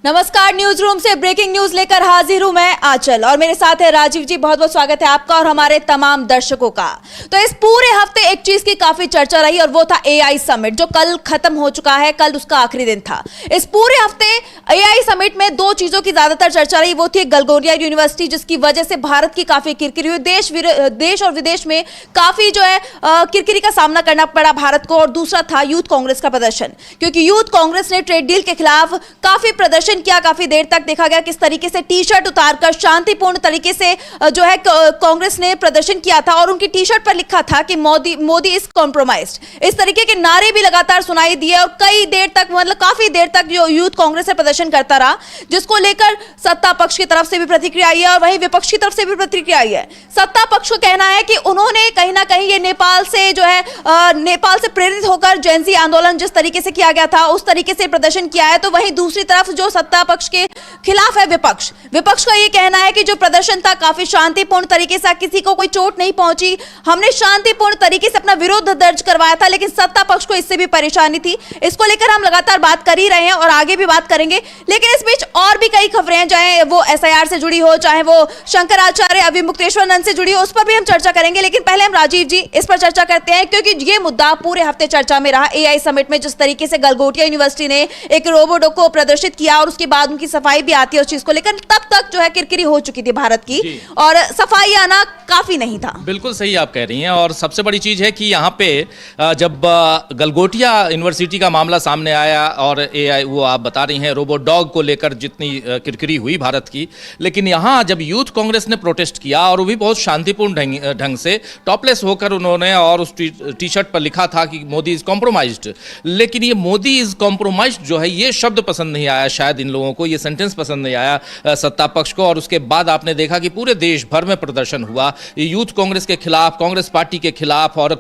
नमस्कार, news room से breaking news लेकर हाजिर हूं मैं आंचल और मेरे साथ है राजीव जी। बहुत बहुत स्वागत है आपका और हमारे तमाम दर्शकों का। तो इस पूरे हफ्ते एक चीज की काफी चर्चा रही और वो था एआई समिट, जो कल खत्म हो चुका है। कल उसका आखिरी दिन था। इस पूरे हफ्ते एआई समिट में दो चीजों की ज्यादातर चर्चा रही। वो थी गलगोरिया यूनिवर्सिटी, जिसकी वजह से भारत की काफी किरकिरी हुई। देश और विदेश में काफी जो है किरकिरी का सामना करना पड़ा भारत को। और दूसरा था यूथ कांग्रेस का प्रदर्शन, क्योंकि यूथ कांग्रेस ने ट्रेड डील के खिलाफ काफी प्रदर्शन किया। काफी देर तक देखा गया किस तरीके से टी शर्ट उतारकर शांतिपूर्ण तरीके से जो है कांग्रेस ने प्रदर्शन किया था और उनकी टी शर्ट पर लिखा था कि मोदी इज कॉम्प्रोमाइज्ड। इस तरीके के नारे भी लगातार सुनाई दिए और कई देर तक, मतलब काफी देर तक जो यूथ कांग्रेस से प्रदर्शन करता रहा, जिसको लेकर सत्ता पक्ष की तरफ से भी प्रतिक्रिया आई है और वहीं विपक्ष की तरफ से भी प्रतिक्रिया आई है। सत्ता पक्ष को कहना है कि उन्होंने कहीं ना कहीं ये नेपाल से प्रेरित होकर जेनजी आंदोलन जिस तरीके से किया गया था उस तरीके से प्रदर्शन किया है। तो वहीं दूसरी तरफ जो सत्ता पक्ष के खिलाफ है विपक्ष का ये कहना है कि जो प्रदर्शन था काफी शांतिपूर्ण तरीके से, किसी को कोई चोट नहीं पहुंची, हमने शांतिपूर्ण तरीके से अपना विरोध दर्ज करवाया था, लेकिन सत्ता पक्ष को इससे भी परेशानी थी। इसको लेकर हम लगातार बात कर ही रहे हैं और आगे भी बात करेंगे। लेकिन इस बीच और भी कई खबरें हैं, चाहे वो एसआईआर से जुड़ी हो, चाहे वो शंकराचार्य अभिमुक्तेश्वरानंद से जुड़ी हो, उस पर भी हम चर्चा करेंगे। लेकिन पहले हम राजीव जी इस पर चर्चा करते हैं, क्योंकि ये मुद्दा पूरे हफ्ते चर्चा में रहा। एआई समिट में जिस तरीके से गलगोटिया यूनिवर्सिटी ने एक रोबोट को प्रदर्शित किया और उसके बाद उनकी सफाई भी आती है उस चीज को लेकर, तब तक जो है किरकिरी हो चुकी थी भारत की और सफाई आना काफी नहीं था। बिल्कुल सही आप कह रही हैं। और सबसे बड़ी चीज है कि यहाँ पे जब गलगोटिया यूनिवर्सिटी का मामला सामने आया और एआई वो आप बता रही हैं रोबोट डॉग को लेकर जितनी किरकिरी हुई भारत की, लेकिन यहाँ जब यूथ कांग्रेस ने प्रोटेस्ट किया और वो भी बहुत शांतिपूर्ण ढंग से टॉपलेस होकर उन्होंने और उस टी शर्ट पर लिखा था कि मोदी इज कॉम्प्रोमाइज्ड। लेकिन ये मोदी इज कॉम्प्रोमाइज्ड जो है ये शब्द पसंद नहीं आया शायद इन लोगों को, ये सेंटेंस पसंद नहीं आया सत्ता पक्ष को। और उसके बाद आपने देखा कि पूरे देश भर में प्रदर्शन हुआ यूथ कांग्रेस के खिलाफ, कांग्रेस पार्टी के खिलाफ, और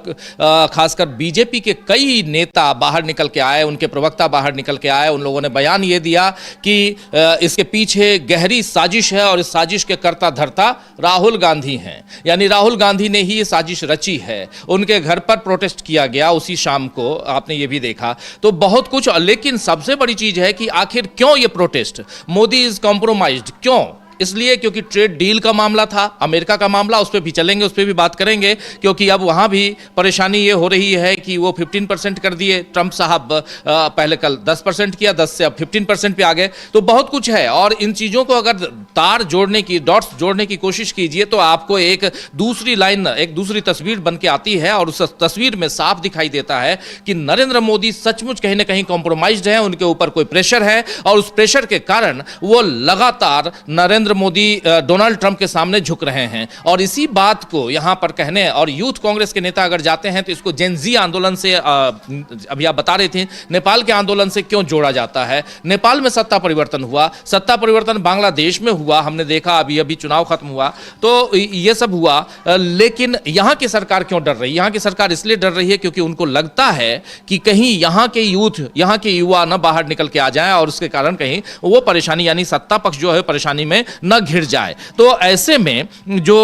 खासकर बीजेपी के कई नेता बाहर निकल के आए, उनके प्रवक्ता बाहर निकल के आए। उन लोगों ने बयान ये दिया कि इसके पीछे गहरी साजिश है और इस साजिश के कर्ता धर्ता राहुल गांधी हैं, यानी राहुल गांधी ने ही ये साजिश रची है। उनके घर पर प्रोटेस्ट किया गया उसी शाम को, आपने ये भी देखा। तो बहुत कुछ, लेकिन सबसे बड़ी चीज है कि आखिर क्यों ये प्रोटेस्ट, मोदी इज कॉम्प्रोमाइज्ड क्यों? इसलिए क्योंकि ट्रेड डील का मामला था, अमेरिका का मामला, उस पर भी चलेंगे, उस पर भी बात करेंगे, क्योंकि अब वहां भी परेशानी ये हो रही है कि वो 15% कर दिए ट्रंप साहब, पहले कल 10% किया, 10 से अब 15% पे आ गए। तो बहुत कुछ है और इन चीज़ों को अगर तार जोड़ने की, डॉट्स जोड़ने की कोशिश कीजिए तो आपको एक दूसरी लाइन, एक दूसरी तस्वीर बन के आती है। और उस तस्वीर में साफ दिखाई देता है कि नरेंद्र मोदी सचमुच कहीं ना कहीं कॉम्प्रोमाइज्ड है, उनके ऊपर कोई प्रेशर है और उस प्रेशर के कारण वो लगातार नरेंद्र मोदी डोनाल्ड ट्रंप के सामने झुक रहे हैं। और इसी बात को यहां पर कहने, और यूथ कांग्रेस के नेता अगर जाते हैं तो इसको जेनजी आंदोलन से, अभी आप बता रहे थे नेपाल के आंदोलन से क्यों जोड़ा जाता है। नेपाल में सत्ता परिवर्तन हुआ, सत्ता परिवर्तन बांग्लादेश में हुआ, हमने देखा अभी चुनाव खत्म हुआ, तो ये सब हुआ। लेकिन यहां की सरकार क्यों डर रही है? यहां की सरकार इसलिए डर रही है क्योंकि उनको लगता है कि कहीं यहां के यूथ, यहां के युवा न बाहर निकल के आ जाएं और उसके कारण कहीं वो परेशानी, यानी सत्ता पक्ष जो है परेशानी में न घिर जाए। तो ऐसे में जो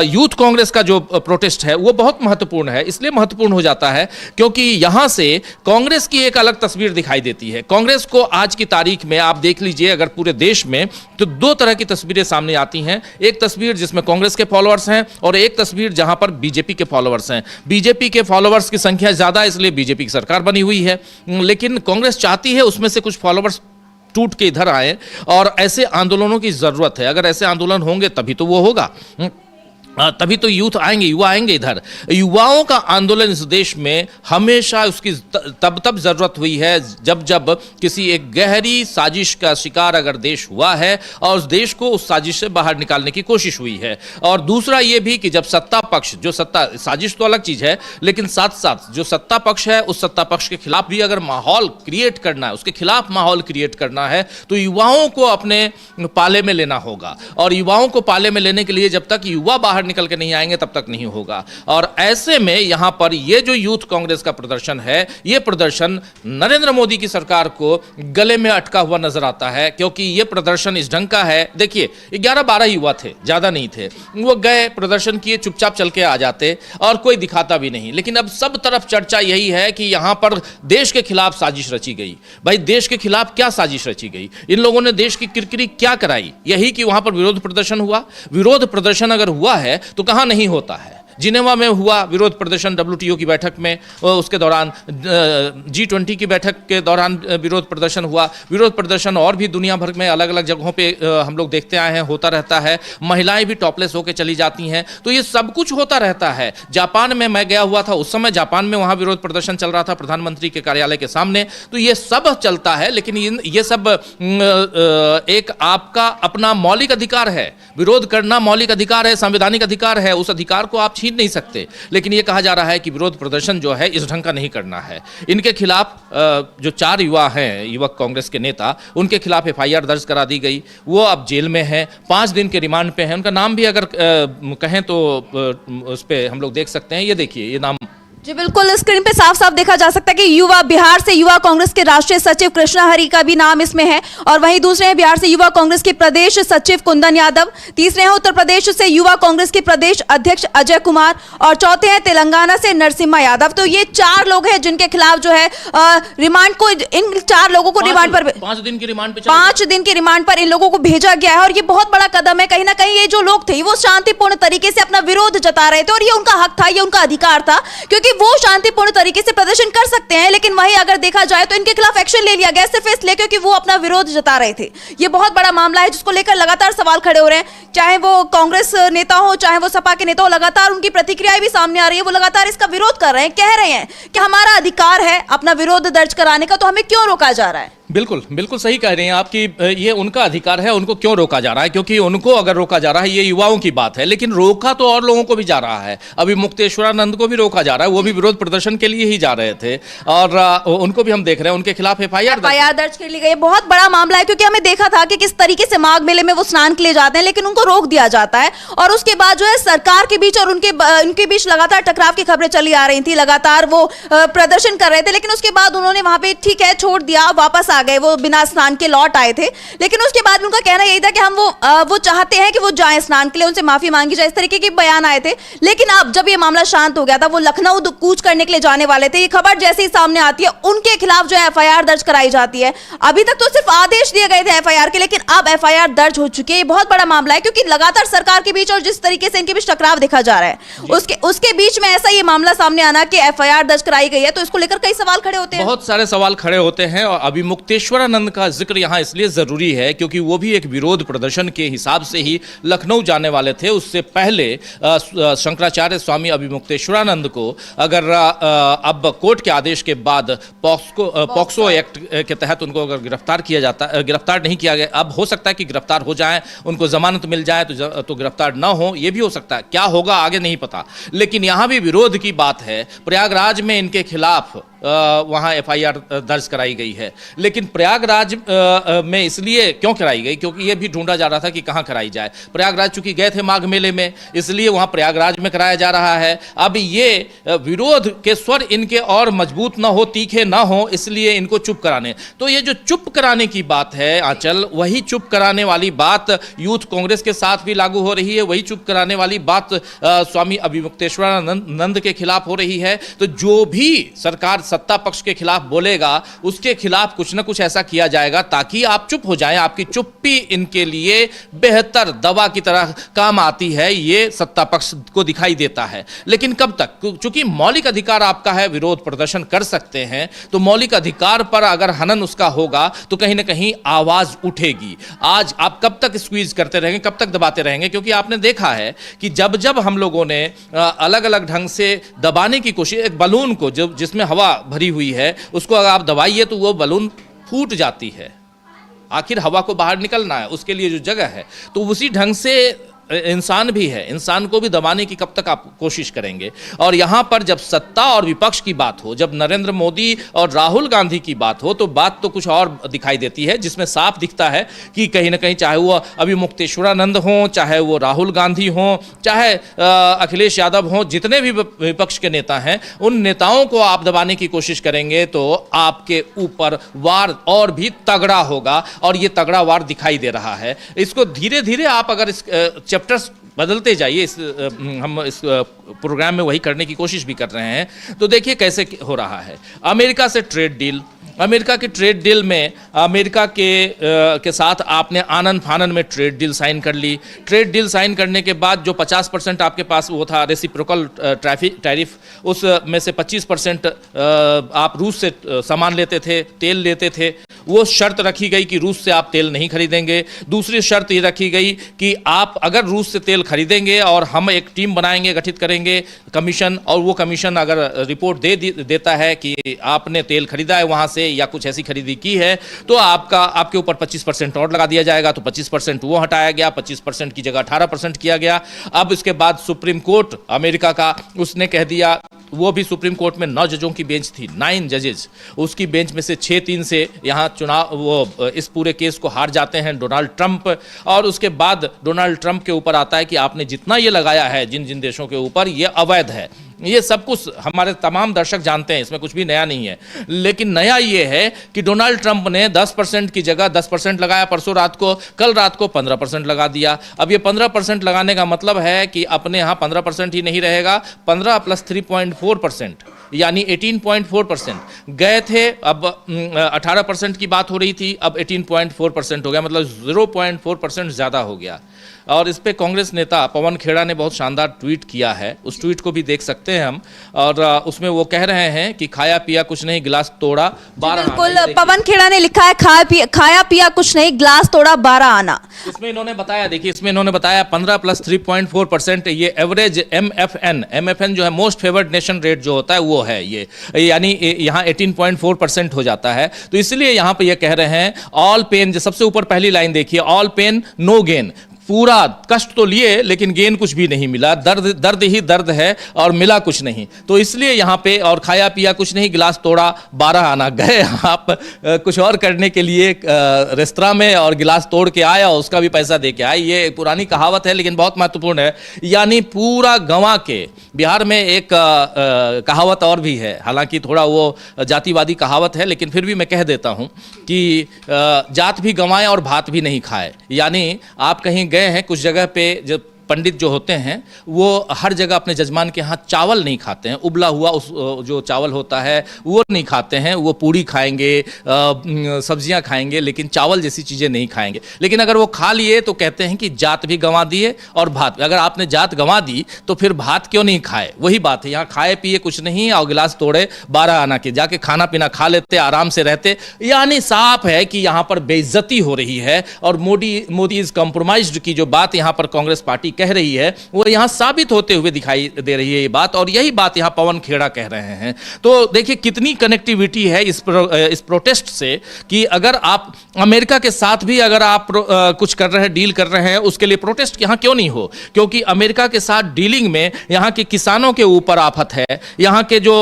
यूथ कांग्रेस का जो प्रोटेस्ट है वो बहुत महत्वपूर्ण है। इसलिए महत्वपूर्ण हो जाता है क्योंकि यहां से कांग्रेस की एक अलग तस्वीर दिखाई देती है। कांग्रेस को आज की तारीख में आप देख लीजिए अगर पूरे देश में, तो दो तरह की तस्वीरें सामने आती हैं। एक तस्वीर जिसमें कांग्रेस के फॉलोअर्स हैं और एक तस्वीर जहां पर बीजेपी के फॉलोअर्स हैं। बीजेपी के फॉलोअर्स की संख्या ज्यादा है इसलिए बीजेपी की सरकार बनी हुई है, लेकिन कांग्रेस चाहती है उसमें से कुछ फॉलोअर्स टूट के इधर आए और ऐसे आंदोलनों की जरूरत है। अगर ऐसे आंदोलन होंगे तभी तो वो होगा, तभी तो यूथ आएंगे, युवा आएंगे इधर। युवाओं का आंदोलन इस देश में हमेशा उसकी तब जरूरत हुई है जब किसी एक गहरी साजिश का शिकार अगर देश हुआ है और उस देश को उस साजिश से बाहर निकालने की कोशिश हुई है। और दूसरा ये भी कि जब सत्ता पक्ष, जो सत्ता, साजिश तो अलग चीज है, लेकिन साथ साथ जो सत्ता पक्ष है उस सत्ता पक्ष के खिलाफ भी अगर माहौल क्रिएट करना है, उसके खिलाफ माहौल क्रिएट करना है, तो युवाओं को अपने पाले में लेना होगा। और युवाओं को पाले में लेने के लिए जब तक युवा बाहर निकल के नहीं आएंगे तब तक नहीं होगा। और ऐसे में यहां पर ये जो यूथ कांग्रेस का प्रदर्शन है, ये प्रदर्शन नरेंद्र मोदी की सरकार को गले में अटका हुआ नजर आता है, क्योंकि ये प्रदर्शन इस ढंग का है। देखिए 11-12 युवा थे, ज्यादा नहीं थे, वो गए प्रदर्शन किए, चुपचाप चल के आ जाते और कोई दिखाता भी नहीं। लेकिन अब सब तरफ चर्चा यही है कि यहां पर देश के खिलाफ साजिश रची गई। भाई देश के खिलाफ क्या साजिश रची गई? इन लोगों ने देश की किरकिरी क्या कराई? यही कि वहां पर विरोध प्रदर्शन हुआ। विरोध प्रदर्शन अगर हुआ है तो कहां नहीं होता है। जिनेवा में हुआ विरोध प्रदर्शन WTO की बैठक में, उसके दौरान G20 की बैठक के दौरान विरोध प्रदर्शन हुआ। विरोध प्रदर्शन और भी दुनिया भर में अलग अलग जगहों पे हम लोग देखते आए हैं, होता रहता है। महिलाएं भी टॉपलेस होकर चली जाती हैं, तो ये सब कुछ होता रहता है। जापान में मैं गया हुआ था, उस समय जापान में वहां विरोध प्रदर्शन चल रहा था प्रधानमंत्री के कार्यालय के सामने। तो ये सब चलता है, लेकिन ये सब एक आपका अपना मौलिक अधिकार है। विरोध करना मौलिक अधिकार है, संवैधानिक अधिकार है, उस अधिकार को आप छीन नहीं सकते। लेकिन यह कहा जा रहा है कि विरोध प्रदर्शन जो है इस ढंग का नहीं करना है। इनके खिलाफ जो 4 युवा हैं, युवक कांग्रेस के नेता, उनके खिलाफ FIR दर्ज करा दी गई। वो अब जेल में है, 5 दिन के रिमांड पे है। उनका नाम भी अगर कहें तो उस पर हम लोग देख सकते हैं। ये देखिए, ये नाम जी बिल्कुल, स्क्रीन पे साफ साफ देखा जा सकता है कि युवा बिहार से युवा कांग्रेस के राष्ट्रीय सचिव कृष्णा हरि का भी नाम इसमें है, और वहीं दूसरे हैं बिहार से युवा कांग्रेस के प्रदेश सचिव कुंदन यादव, तीसरे हैं उत्तर प्रदेश से युवा कांग्रेस के प्रदेश अध्यक्ष अजय कुमार, और चौथे हैं तेलंगाना से नरसिम्हा यादव। तो ये 4 लोग हैं जिनके खिलाफ जो है रिमांड को, इन 4 लोगों को रिमांड पर 5 दिन की रिमांड पे 5 दिन की रिमांड पर इन लोगों को भेजा गया है। और ये बहुत बड़ा कदम है। कहीं ना कहीं ये जो लोग थे वो शांतिपूर्ण तरीके से अपना विरोध जता रहे थे, और ये उनका हक था, ये उनका अधिकार था, क्योंकि वो शांतिपूर्ण तरीके से प्रदर्शन कर सकते हैं। लेकिन वहीं अगर देखा जाए तो इनके खिलाफ एक्शन ले लिया गया सिर्फ इसलिए क्योंकि वो अपना विरोध जता रहे थे। ये बहुत बड़ा मामला है जिसको लेकर लगातार सवाल खड़े हो रहे हैं, चाहे वो कांग्रेस नेता हो, चाहे वो सपा के नेता हो। लगातार उनकी प्रतिक्रियाएं भी सामने आ रही है, वो लगातार इसका विरोध कर रहे हैं, कह रहे हैं कि हमारा अधिकार है अपना विरोध दर्ज कराने का, तो हमें क्यों रोका जा रहा है। बिल्कुल बिल्कुल सही कह रहे हैं आप कि ये उनका अधिकार है, उनको क्यों रोका जा रहा है? क्योंकि उनको अगर रोका जा रहा है, ये युवाओं की बात है, लेकिन रोका तो और लोगों को भी जा रहा है। अभी मुक्तेश्वरानंद को भी रोका जा रहा है, वो भी विरोध प्रदर्शन के लिए ही जा रहे थे, और उनको भी हम देख रहे हैं, उनके खिलाफ FIR दर्ज कर ली गई। बहुत बड़ा मामला है, क्योंकि हमें देखा था कि किस तरीके से माघ मेले में वो स्नान के लिए जाते हैं, लेकिन उनको रोक दिया जाता है, और उसके बाद जो है सरकार के बीच और उनके बीच लगातार टकराव की खबरें चली आ रही थी। लगातार वो प्रदर्शन कर रहे थे, लेकिन उसके बाद उन्होंने वहां पे ठीक है छोड़ दिया, वापस आ गए, वो बिना स्नान के लौट आए थे। लेकिन उसके बाद उनका कहना यही था कि हम वो चाहते हैं कि वो जाएं स्नान के लिए, उनसे माफी मांगी जाए, इस तरीके के बयान आए थे। लेकिन अब जब ये मामला शांत हो गया था, वो लखनऊ कूच करने के लिए जाने वाले थे, ये खबर जैसे ही सामने आती है उनके खिलाफ जो है FIR दर्ज कराई जाती है। अभी तक तो सिर्फ आदेश दिए गए थे FIR के, लेकिन अब FIR दर्ज हो चुकी है। ये बहुत बड़ा मामला है, क्योंकि लगातार सरकार के बीच और जिस तरीके से इनके बीच टकराव देखा जा रहा है, उसके बीच में ऐसा ये मामला सामने आना कि FIR दर्ज कराई गई है, तो इसको लेकर कई सवाल खड़े होते हैं। बहुत सारे सवाल खड़े होते हैं। और अभी मुक्तेश्वरानंद का जिक्र यहां इसलिए जरूरी है क्योंकि वो भी एक विरोध प्रदर्शन के हिसाब से ही लखनऊ जाने वाले थे। उससे पहले शंकराचार्य स्वामी अभिमुक्तेश्वरानंद को अगर अब कोर्ट के आदेश के बाद पॉक्सो एक्ट के तहत उनको अगर गिरफ्तार नहीं किया गया, अब हो सकता है कि गिरफ्तार हो जाएं, उनको जमानत मिल जाए तो गिरफ्तार ना हो, ये भी हो सकता है। क्या होगा आगे नहीं पता, लेकिन यहां भी विरोध की बात है। प्रयागराज में इनके खिलाफ वहां FIR दर्ज कराई गई है, लेकिन प्रयागराज में इसलिए क्यों कराई गई, क्योंकि यह भी ढूंढा जा रहा था कि कहां कराई जाए। प्रयागराज चूंकि गए थे माघ मेले में, इसलिए वहां प्रयागराज में कराया जा रहा है। अब ये विरोध के स्वर इनके और मजबूत ना हो, तीखे ना हो, इसलिए इनको चुप कराने। तो ये जो चुप कराने की बात है आंचल, वही चुप कराने वाली बात यूथ कांग्रेस के साथ भी लागू हो रही है, वही चुप कराने वाली बात स्वामी अभिमुक्तेश्वरानंद के खिलाफ हो रही है। तो जो भी सरकार सत्ता पक्ष के खिलाफ बोलेगा, उसके खिलाफ कुछ ना कुछ ऐसा किया जाएगा ताकि आप चुप हो जाएं। आपकी चुप्पी इनके लिए बेहतर दवा की तरह काम आती है, ये सत्ता पक्ष को दिखाई देता है। लेकिन कब तक? चूंकि मौलिक अधिकार आपका है, विरोध प्रदर्शन कर सकते हैं, तो मौलिक अधिकार पर अगर हनन उसका होगा तो कहीं ना कहीं आवाज उठेगी। आज आप कब तक स्क्वीज करते रहेंगे, कब तक दबाते रहेंगे? क्योंकि आपने देखा है कि जब जब हम लोगों ने अलग अलग ढंग से दबाने की कोशिश, एक बलून को जिसमें हवा भरी हुई है, उसको अगर आप दबाइए तो वो बलून फूट जाती है। आखिर हवा को बाहर निकलना है, उसके लिए जो जगह है, तो उसी ढंग से इंसान भी है, इंसान को भी दबाने की कब तक आप कोशिश करेंगे। और यहाँ पर जब सत्ता और विपक्ष की बात हो, जब नरेंद्र मोदी और राहुल गांधी की बात हो, तो बात तो कुछ और दिखाई देती है, जिसमें साफ दिखता है कि कहीं ना कहीं चाहे वो अभी मुक्तेश्वरानंद हों, चाहे वो राहुल गांधी हों, चाहे अखिलेश यादव हों, जितने भी विपक्ष के नेता हैं, उन नेताओं को आप दबाने की कोशिश करेंगे तो आपके ऊपर वार और भी तगड़ा होगा, और ये तगड़ा वार दिखाई दे रहा है। इसको धीरे धीरे आप अगर इस चैप्टर्स बदलते जाइए, हम इस प्रोग्राम में वही करने की कोशिश भी कर रहे हैं, तो देखिए कैसे हो रहा है। अमेरिका से ट्रेड डील, अमेरिका के ट्रेड डील में अमेरिका के साथ आपने आनन फानन में ट्रेड डील साइन कर ली। ट्रेड डील साइन करने के बाद जो 50% आपके पास वो था रेसिप्रोकल टैरिफ, उस में से 25% आप रूस से सामान लेते थे, तेल लेते थे, वो शर्त रखी गई कि रूस से आप तेल नहीं खरीदेंगे। दूसरी शर्त ये रखी गई कि आप अगर रूस से तेल खरीदेंगे और हम एक टीम बनाएंगे, गठित करेंगे कमीशन, और वो कमीशन अगर रिपोर्ट देता है कि आपने तेल खरीदा है वहाँ से या कुछ ऐसी खरीदी की है, तो आपके ऊपर 25% और लगा दिया जाएगा। तो 25% वो हटाया गया, 25% की जगह 18% किया गया। अब इसके बाद सुप्रीम कोर्ट अमेरिका का उसने कह दिया, वो भी सुप्रीम कोर्ट में 9 जजों की बेंच थी, 9 जजेस, उसकी बेंच में से 6-3 से यहाँ चुनाव वो इस पूरे केस को हार जाते हैं डोनाल्ड ट्रंप। और उसके बाद डोनाल्ड ट्रंप के ऊपर आता है कि आपने जितना ये लगाया है जिन जिन देशों के ऊपर, ये अवैध है। ये सब कुछ हमारे तमाम दर्शक जानते हैं, इसमें कुछ भी नया नहीं है। लेकिन नया ये है कि डोनाल्ड ट्रंप ने 10% की जगह 10% लगाया परसों रात को, कल रात को 15% लगा दिया। अब ये 15% लगाने का मतलब है कि अपने यहाँ 15% ही नहीं रहेगा, 15 + 3.4%, यानी 18.4% गए थे। अब 18% की बात हो रही थी, अब 18.4% हो गया, मतलब 0.4% ज़्यादा हो गया। और इस पे कांग्रेस नेता पवन खेड़ा ने बहुत शानदार ट्वीट किया है, उस ट्वीट को भी देख सकते हैं हम। और उसमें वो कह रहे हैं कि खाया पिया कुछ नहीं, गिलास तोड़ा 12 आना। बिल्कुल, पवन खेड़ा ने लिखा है खाया पिया कुछ नहीं, गिलास तोड़ा 12 आना। इसमें इन्होंने बताया, देखिए इसमें इन्होंने बताया 15 + 3.4%, ये एवरेज MFN जो है मोस्ट फेवर्ड नेशन रेट जो होता है वो है ये, यानी यहाँ 18.4% हो जाता है। तो इसलिए यहाँ पे ये कह रहे हैं ऑल पेन, जो सबसे ऊपर पहली लाइन देखिए, ऑल पेन नो गेन, पूरा कष्ट तो लिए लेकिन गेन कुछ भी नहीं मिला, दर्द ही दर्द है और मिला कुछ नहीं। तो इसलिए यहाँ पे, और खाया पिया कुछ नहीं, गिलास तोड़ा 12 आना। गए आप कुछ और करने के लिए रेस्तरां में और गिलास तोड़ के आया, उसका भी पैसा दे के आए। ये पुरानी कहावत है लेकिन बहुत महत्वपूर्ण है, यानी पूरा गंवा के। बिहार में एक कहावत और भी है, हालांकि थोड़ा वो जातिवादी कहावत है, लेकिन फिर भी मैं कह देता हूँ कि जात भी गंवाए और भात भी नहीं खाए। यानी आप कहीं गए हैं कुछ जगह पे, जब पंडित जो होते हैं वो हर जगह अपने जजमान के यहाँ चावल नहीं खाते हैं, उबला हुआ उस जो चावल होता है वो नहीं खाते हैं, वो पूड़ी खाएंगे, सब्जियां खाएंगे, लेकिन चावल जैसी चीज़ें नहीं खाएंगे। लेकिन अगर वो खा लिए तो कहते हैं कि जात भी गंवा दिए और भात। अगर आपने जात गंवा दी तो फिर भात क्यों नहीं खाए? वही बात है, यहाँ खाए पिए कुछ नहीं और गिलास तोड़े 12 आना के, जाके खाना पीना खा लेते, आराम से रहते। यानी साफ है कि यहाँ पर बेइज्जती हो रही है, और मोदी इज कॉम्प्रोमाइज्ड की जो बात यहाँ पर कांग्रेस पार्टी कह रही है वो यहां साबित होते हुए दिखाई दे रही है ये बात, और यही बात यहां पवन खेड़ा कह रहे हैं। तो देखिए कितनी कनेक्टिविटी है इस प्रोटेस्ट से, कि अगर आप अमेरिका के साथ भी अगर आप कुछ कर रहे हैं, डील कर रहे हैं, उसके लिए प्रोटेस्ट यहां क्यों नहीं हो? क्योंकि अमेरिका के साथ डीलिंग में यहां के किसानों के ऊपर आफत है, यहां के जो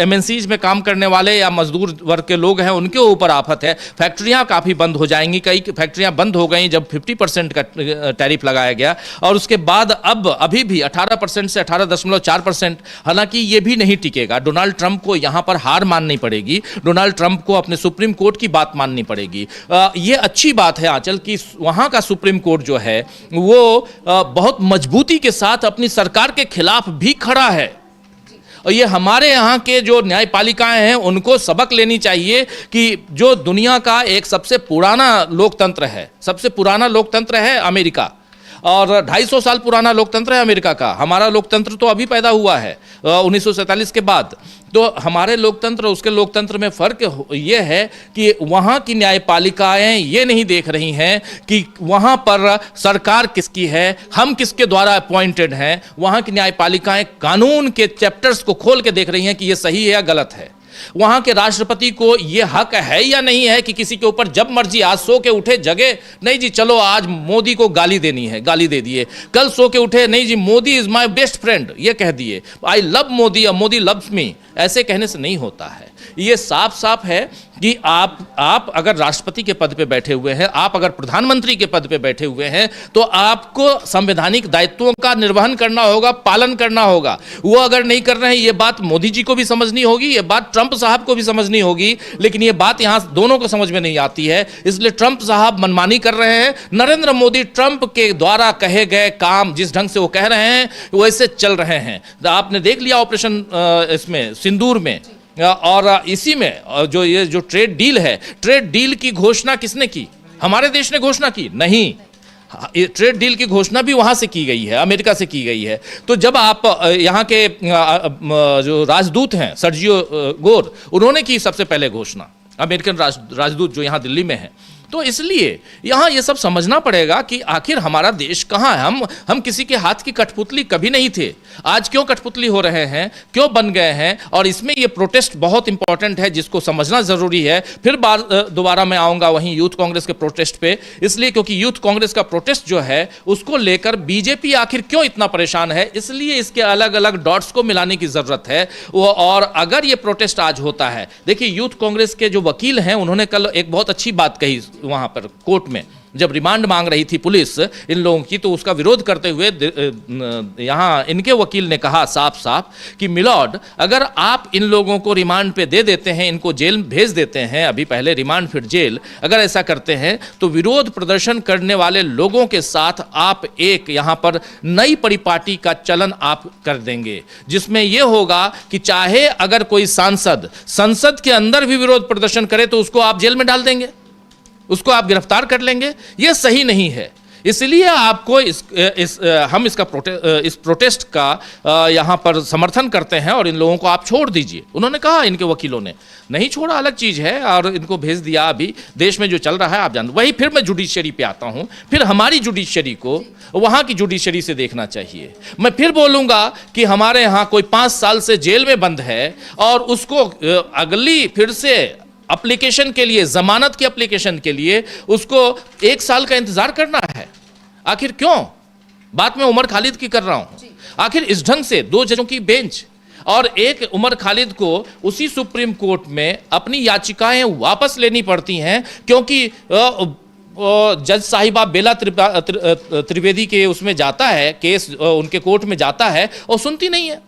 MNCs में काम करने वाले या मजदूर वर्ग के लोग हैं उनके ऊपर आफत है। फैक्ट्रियां काफी बंद हो जाएंगी, कई फैक्ट्रियां बंद हो गई जब 50% का टैरिफ लगाया गया, और उसके बाद अब अभी भी 18% से 18.4%। हालांकि ये भी नहीं टिकेगा, डोनाल्ड ट्रंप को यहां पर हार माननी पड़ेगी, डोनाल्ड ट्रंप को अपने सुप्रीम कोर्ट की बात माननी पड़ेगी। ये अच्छी बात है आंचल कि वहां का सुप्रीम कोर्ट जो है वो बहुत मजबूती के साथ अपनी सरकार के खिलाफ भी खड़ा है, और ये हमारे यहाँ के जो न्यायपालिकाएं हैं उनको सबक लेनी चाहिए कि जो दुनिया का एक सबसे पुराना लोकतंत्र है, सबसे पुराना लोकतंत्र है अमेरिका, और 250 साल पुराना लोकतंत्र है अमेरिका का। हमारा लोकतंत्र तो अभी पैदा हुआ है 1947 के बाद। तो हमारे लोकतंत्र उसके लोकतंत्र में फ़र्क ये है कि वहाँ की न्यायपालिकाएं ये नहीं देख रही हैं कि वहाँ पर सरकार किसकी है, हम किसके द्वारा अपॉइंटेड हैं। वहाँ की न्यायपालिकाएं कानून के चैप्टर्स को खोल के देख रही हैं कि ये सही है या गलत है। वहां के राष्ट्रपति को यह हक है या नहीं है कि किसी के ऊपर जब मर्जी आज सो के उठे जगे, नहीं जी चलो आज मोदी को गाली देनी है, गाली दे दिए, कल सो के उठे नहीं जी Modi is my best friend ये कह दिए, आई लव मोदी और मोदी लव्स मी, ऐसे कहने से नहीं होता है। ये साफ साफ है कि आप अगर राष्ट्रपति के पद पे बैठे हुए हैं, आप अगर प्रधानमंत्री के पद पे बैठे हुए हैं, तो आपको संवैधानिक दायित्वों का निर्वहन करना होगा, पालन करना होगा। वो अगर नहीं कर रहे हैं, ये बात मोदी जी को भी समझनी होगी, ये बात ट्रंप साहब को भी समझनी होगी, लेकिन ये बात यहां दोनों को समझ में नहीं आती है। इसलिए ट्रंप साहब मनमानी कर रहे हैं। नरेंद्र मोदी ट्रंप के द्वारा कहे गए काम जिस ढंग से वो कह रहे हैं वैसे चल रहे हैं। आपने देख लिया ऑपरेशन इसमें सिंदूर में, और इसी में जो ट्रेड डील है, ट्रेड डील की घोषणा किसने की? हमारे देश ने घोषणा की? नहीं, ट्रेड डील की घोषणा भी वहां से की गई है, अमेरिका से की गई है। तो जब आप यहाँ के जो राजदूत हैं सर्जियो गोर, उन्होंने की सबसे पहले घोषणा, अमेरिकन राजदूत जो यहाँ दिल्ली में है। तो इसलिए यहाँ ये सब समझना पड़ेगा कि आखिर हमारा देश कहाँ है। हम किसी के हाथ की कठपुतली कभी नहीं थे, आज क्यों कठपुतली हो रहे हैं, क्यों बन गए हैं? और इसमें ये प्रोटेस्ट बहुत इंपॉर्टेंट है जिसको समझना जरूरी है। फिर दोबारा मैं आऊँगा वहीं यूथ कांग्रेस के प्रोटेस्ट पे, इसलिए क्योंकि यूथ कांग्रेस का प्रोटेस्ट जो है उसको लेकर बीजेपी आखिर क्यों इतना परेशान है, इसलिए इसके अलग अलग डॉट्स को मिलाने की जरूरत है। और अगर ये प्रोटेस्ट आज होता है, देखिए यूथ कांग्रेस के जो वकील हैं उन्होंने कल एक बहुत अच्छी बात कही वहां पर कोर्ट में, जब रिमांड मांग रही थी पुलिस इन लोगों की, तो उसका विरोध करते हुए यहां इनके वकील ने कहा साफ साफ कि मिलॉर्ड, अगर आप इन लोगों को रिमांड पे दे देते हैं, इनको जेल भेज देते हैं, अभी पहले रिमांड फिर जेल, अगर ऐसा करते हैं तो विरोध प्रदर्शन करने वाले लोगों के साथ आप एक यहां पर नई परिपाटी का चलन आप कर देंगे, जिसमें यह होगा कि चाहे अगर कोई सांसद संसद के अंदर भी विरोध प्रदर्शन करे तो उसको आप जेल में डाल देंगे, उसको आप गिरफ्तार कर लेंगे। यह सही नहीं है। इसलिए आपको हम इस प्रोटेस्ट का यहां पर समर्थन करते हैं और इन लोगों को आप छोड़ दीजिए। उन्होंने कहा, इनके वकीलों ने नहीं छोड़ा अलग चीज है, और इनको भेज दिया। अभी देश में जो चल रहा है आप जानते। वही फिर मैं जुडिशरी पे आता हूं, फिर हमारी जुडिशरी को वहां की जुडिशरी से देखना चाहिए। मैं फिर बोलूंगा कि हमारे यहां कोई 5 साल से जेल में बंद है और उसको अगली फिर से एप्लीकेशन के लिए, जमानत की एप्लीकेशन के लिए उसको 1 साल का इंतजार करना है। आखिर क्यों? बात मैं उमर खालिद की कर रहा हूं। आखिर इस ढंग से 2 जजों की बेंच और एक उमर खालिद को उसी सुप्रीम कोर्ट में अपनी याचिकाएं वापस लेनी पड़ती हैं, क्योंकि जज साहिबा बेला त्रिवेदी के उसमें जाता है केस, उनके कोर्ट में जाता है और सुनती नहीं है।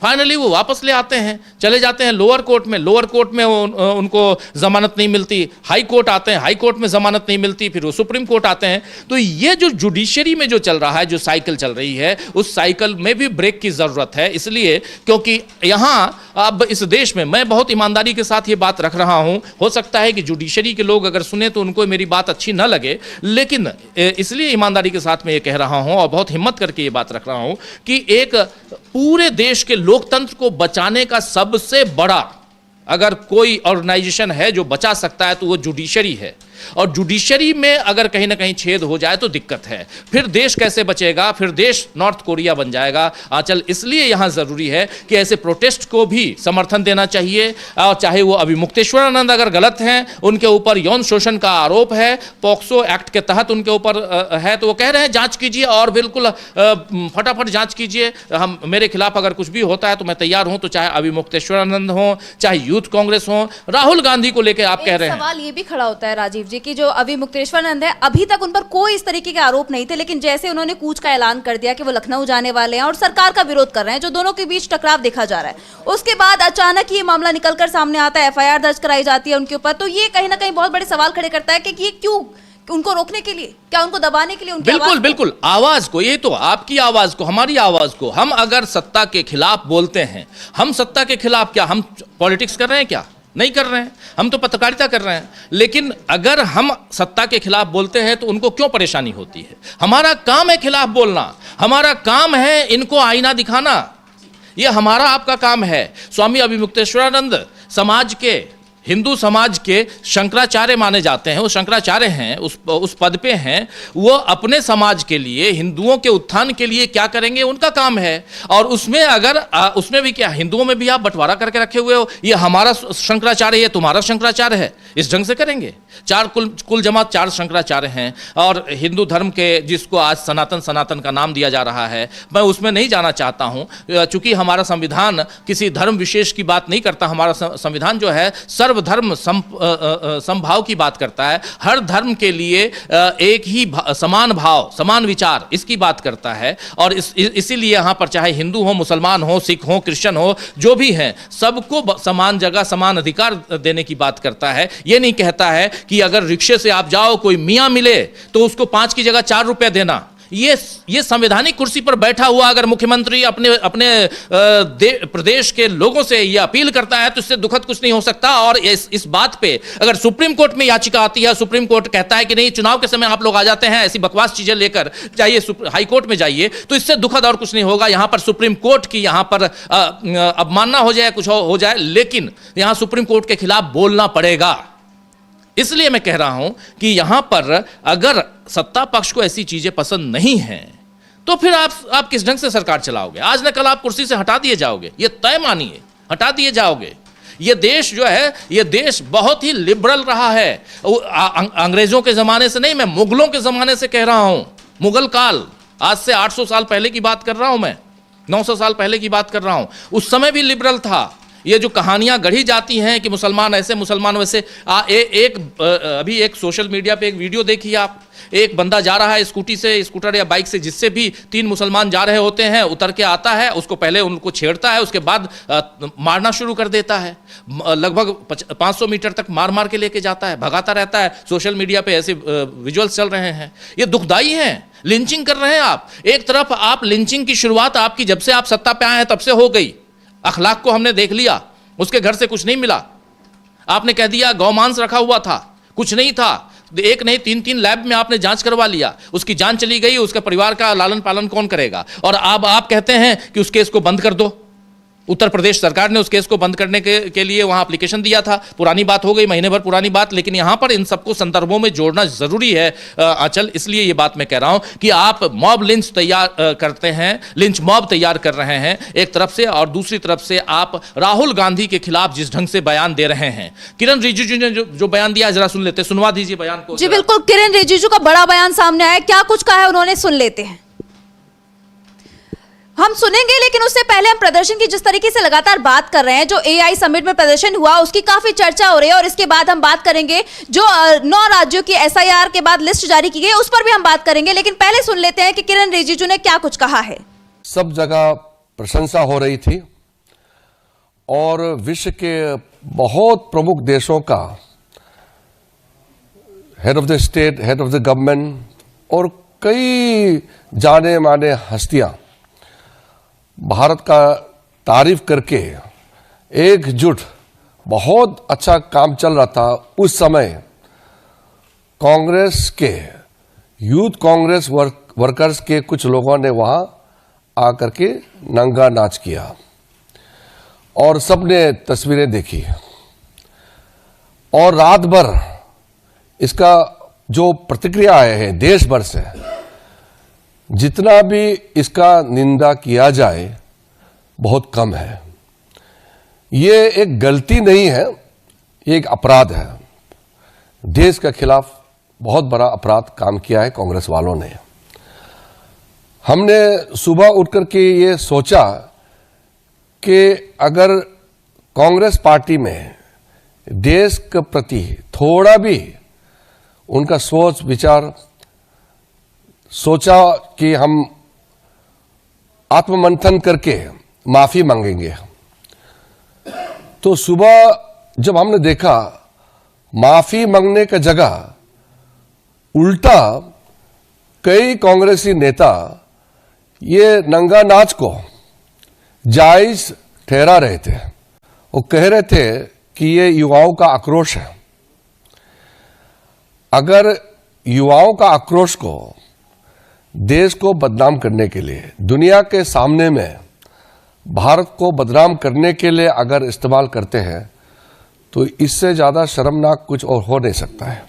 फाइनली वो वापस ले आते हैं, चले जाते हैं लोअर कोर्ट में, लोअर कोर्ट में उनको जमानत नहीं मिलती, हाई कोर्ट आते हैं, हाई कोर्ट में जमानत नहीं मिलती, फिर वो सुप्रीम कोर्ट आते हैं। तो ये जो जुडिशरी में जो चल रहा है, जो साइकिल चल रही है, उस साइकिल में भी ब्रेक की जरूरत है। इसलिए क्योंकि यहां अब इस देश में मैं बहुत ईमानदारी के साथ ये बात रख रहा हूं, हो सकता है कि जुडिशरी के लोग अगर सुने तो उनको मेरी बात अच्छी न लगे, लेकिन इसलिए ईमानदारी के साथ मैं ये कह रहा हूं और बहुत हिम्मत करके ये बात रख रहा हूं कि एक पूरे देश के लोकतंत्र को बचाने का सबसे बड़ा अगर कोई ऑर्गेनाइजेशन है जो बचा सकता है तो वो जुडिशरी है। और जुडिशरी में अगर कहीं ना कहीं छेद हो जाए तो दिक्कत है, फिर देश कैसे बचेगा, फिर देश नॉर्थ कोरिया बन जाएगा आंचल। इसलिए यहां जरूरी है कि ऐसे प्रोटेस्ट को भी समर्थन देना चाहिए। और चाहे वो अभी मुक्तेश्वरानंद अगर गलत हैं, उनके ऊपर यौन शोषण का आरोप है, पॉक्सो एक्ट के तहत उनके ऊपर है, तो वो कह रहे हैं जांच कीजिए और बिल्कुल फटाफट जांच कीजिए। हम मेरे खिलाफ अगर कुछ भी होता है तो मैं तैयार हूं, तो चाहे अभी मुक्तेश्वरानंद हो, चाहे यूथ कांग्रेस हो, राहुल गांधी को लेकर आप कह रहे हैं। सवाल ये भी खड़ा होता है राजीव जी कि जो अभी मुक्तेश्वरानंद है, अभी तक उन पर कोई इस तरीके के आरोप नहीं थे, लेकिन जैसे उन्होंने कूच का ऐलान कर दिया कि वो लखनऊ जाने वाले हैं और सरकार का विरोध कर रहे हैं, जो दोनों के बीच टकराव देखा जा रहा है, उसके बाद अचानक ये मामला निकलकर सामने आता है, एफआईआर दर्ज कराई जाती है उनके ऊपर। तो ये कहीं ना कहीं बहुत बड़े सवाल खड़े करता है कि ये क्यों, उनको रोकने के लिए, क्या उनको दबाने के लिए? उनकी बिल्कुल बिल्कुल आवाज को, ये तो आपकी आवाज को, हमारी आवाज को, हम अगर सत्ता के खिलाफ बोलते हैं, हम सत्ता के खिलाफ क्या हम पॉलिटिक्स कर रहे हैं? क्या नहीं कर रहे हैं, हम तो पत्रकारिता कर रहे हैं। लेकिन अगर हम सत्ता के खिलाफ बोलते हैं तो उनको क्यों परेशानी होती है? हमारा काम है खिलाफ बोलना, हमारा काम है इनको आईना दिखाना, यह हमारा आपका काम है। स्वामी अभिमुक्तेश्वरानंद समाज के हिंदू समाज के शंकराचार्य माने जाते हैं, वो शंकराचार्य हैं, उस पद पे हैं, वो अपने समाज के लिए, हिंदुओं के उत्थान के लिए क्या करेंगे उनका काम है। और उसमें अगर उसमें भी क्या, हिंदुओं में भी आप बंटवारा करके रखे हुए हो, ये हमारा शंकराचार्य, ये तुम्हारा शंकराचार्य है, इस ढंग से करेंगे। चार कुल जमात 4 शंकराचार्य हैं। और हिंदू धर्म के जिसको आज सनातन का नाम दिया जा रहा है, मैं उसमें नहीं जाना चाहता हूं, चूंकि हमारा संविधान किसी धर्म विशेष की बात नहीं करता। हमारा संविधान जो है सर्वधर्म समभाव की बात करता है। हर धर्म के लिए एक ही समान भाव, समान विचार, इसकी बात करता है। और इसीलिए यहां पर चाहे हिंदू हो, मुसलमान हो, सिख हो, क्रिश्चियन हो, जो भी हैं, सबको समान जगह, समान अधिकार देने की बात करता है। यह नहीं कहता है कि अगर रिक्शे से आप जाओ, कोई मियां मिले तो उसको 5 की जगह 4 रुपए देना। ये संवैधानिक कुर्सी पर बैठा हुआ अगर मुख्यमंत्री अपने प्रदेश के लोगों से ये अपील करता है तो इससे दुखद कुछ नहीं हो सकता। और इस बात पे अगर सुप्रीम कोर्ट में याचिका आती है, सुप्रीम कोर्ट कहता है कि नहीं, चुनाव के समय आप लोग आ जाते हैं ऐसी बकवास चीजें लेकर, जाइए हाई कोर्ट में जाइए, तो इससे दुखद और कुछ नहीं होगा। यहां पर सुप्रीम कोर्ट की यहां पर अवमानना हो जाए, कुछ हो जाए, लेकिन यहां सुप्रीम कोर्ट के खिलाफ बोलना पड़ेगा। इसलिए मैं कह रहा हूं कि यहां पर अगर सत्ता पक्ष को ऐसी चीजें पसंद नहीं हैं तो फिर आप किस ढंग से सरकार चलाओगे? आज न कल आप कुर्सी से हटा दिए जाओगे, ये तय मानिए, हटा दिए जाओगे। ये देश जो है, ये देश बहुत ही लिबरल रहा है। अंग्रेजों के जमाने से नहीं, मैं मुगलों के जमाने से कह रहा हूं। मुगल काल, आज से 800 साल पहले की बात कर रहा हूं मैं, 900 साल पहले की बात कर रहा हूं। उस समय भी लिबरल था। ये जो कहानियां गढ़ी जाती हैं कि मुसलमान ऐसे, मुसलमान वैसे, अभी एक सोशल मीडिया पे एक वीडियो देखिए आप, एक बंदा जा रहा है स्कूटी से, स्कूटर या बाइक से, जिससे भी 3 मुसलमान जा रहे होते हैं, उतर के आता है, उसको पहले उनको छेड़ता है, उसके बाद मारना शुरू कर देता है। लगभग 500 मीटर तक मार के लेके जाता है, भगाता रहता है। सोशल मीडिया पे ऐसे विजुअल्स चल रहे हैं, ये दुखदाई हैं। लिंचिंग कर रहे हैं आप। एक तरफ आप लिंचिंग की शुरुआत आपकी जब से आप सत्ता पे आए हैं तब से हो गई। अखलाक को हमने देख लिया, उसके घर से कुछ नहीं मिला। आपने कह दिया गौमांस रखा हुआ था, कुछ नहीं था। 1 नहीं 3 लैब में आपने जांच करवा लिया, उसकी जान चली गई, उसके परिवार का लालन पालन कौन करेगा? और अब आप कहते हैं कि उस केस को बंद कर दो। उत्तर प्रदेश सरकार ने उस केस को बंद करने के लिए वहां एप्लीकेशन दिया था। पुरानी बात हो गई, महीने भर पुरानी बात, लेकिन यहां पर इन सबको संदर्भों में जोड़ना जरूरी है आंचल। इसलिए ये बात मैं कह रहा हूं कि आप मॉब लिंच तैयार करते हैं, लिंच मॉब तैयार कर रहे हैं एक तरफ से, और दूसरी तरफ से आप राहुल गांधी के खिलाफ जिस ढंग से बयान दे रहे हैं। किरण रिजिजू ने जो बयान दिया, जरा सुन लेते, सुनवा दीजिए बयान को। जी बिल्कुल, किरण रिजिजू का बड़ा बयान सामने आया, क्या कुछ कहा है उन्होंने, सुन लेते हैं। हम सुनेंगे, लेकिन उससे पहले हम प्रदर्शन की जिस तरीके से लगातार बात कर रहे हैं, जो एआई समिट में प्रदर्शन हुआ उसकी काफी चर्चा हो रही है, और इसके बाद हम बात करेंगे जो 9 राज्यों की एसआईआर के बाद लिस्ट जारी की गई, उस पर भी हम बात करेंगे। लेकिन पहले सुन लेते हैं कि किरण रिजिजू ने क्या कुछ कहा है। सब जगह प्रशंसा हो रही थी और विश्व के बहुत प्रमुख देशों का head of the state, head of the government और कई जाने माने हस्तियां भारत का तारीफ करके एकजुट, बहुत अच्छा काम चल रहा था। उस समय कांग्रेस के, यूथ कांग्रेस वर्कर्स के कुछ लोगों ने वहां आकर के नंगा नाच किया और सबने तस्वीरें देखी, और रात भर इसका जो प्रतिक्रिया आए हैं देश भर से, जितना भी इसका निंदा किया जाए बहुत कम है। ये एक गलती नहीं है, ये एक अपराध है। देश के खिलाफ बहुत बड़ा अपराध काम किया है कांग्रेस वालों ने। हमने सुबह उठकर के ये सोचा कि अगर कांग्रेस पार्टी में देश के प्रति थोड़ा भी उनका सोच विचार, सोचा कि हम आत्ममंथन करके माफी मांगेंगे। तो सुबह जब हमने देखा माफी मांगने का जगह उल्टा कई कांग्रेसी नेता ये नंगा नाच को जायज ठहरा रहे थे। वो कह रहे थे कि ये युवाओं का आक्रोश है। अगर युवाओं का आक्रोश को देश को बदनाम करने के लिए, दुनिया के सामने में भारत को बदनाम करने के लिए अगर इस्तेमाल करते हैं तो इससे ज़्यादा शर्मनाक कुछ और हो नहीं सकता है।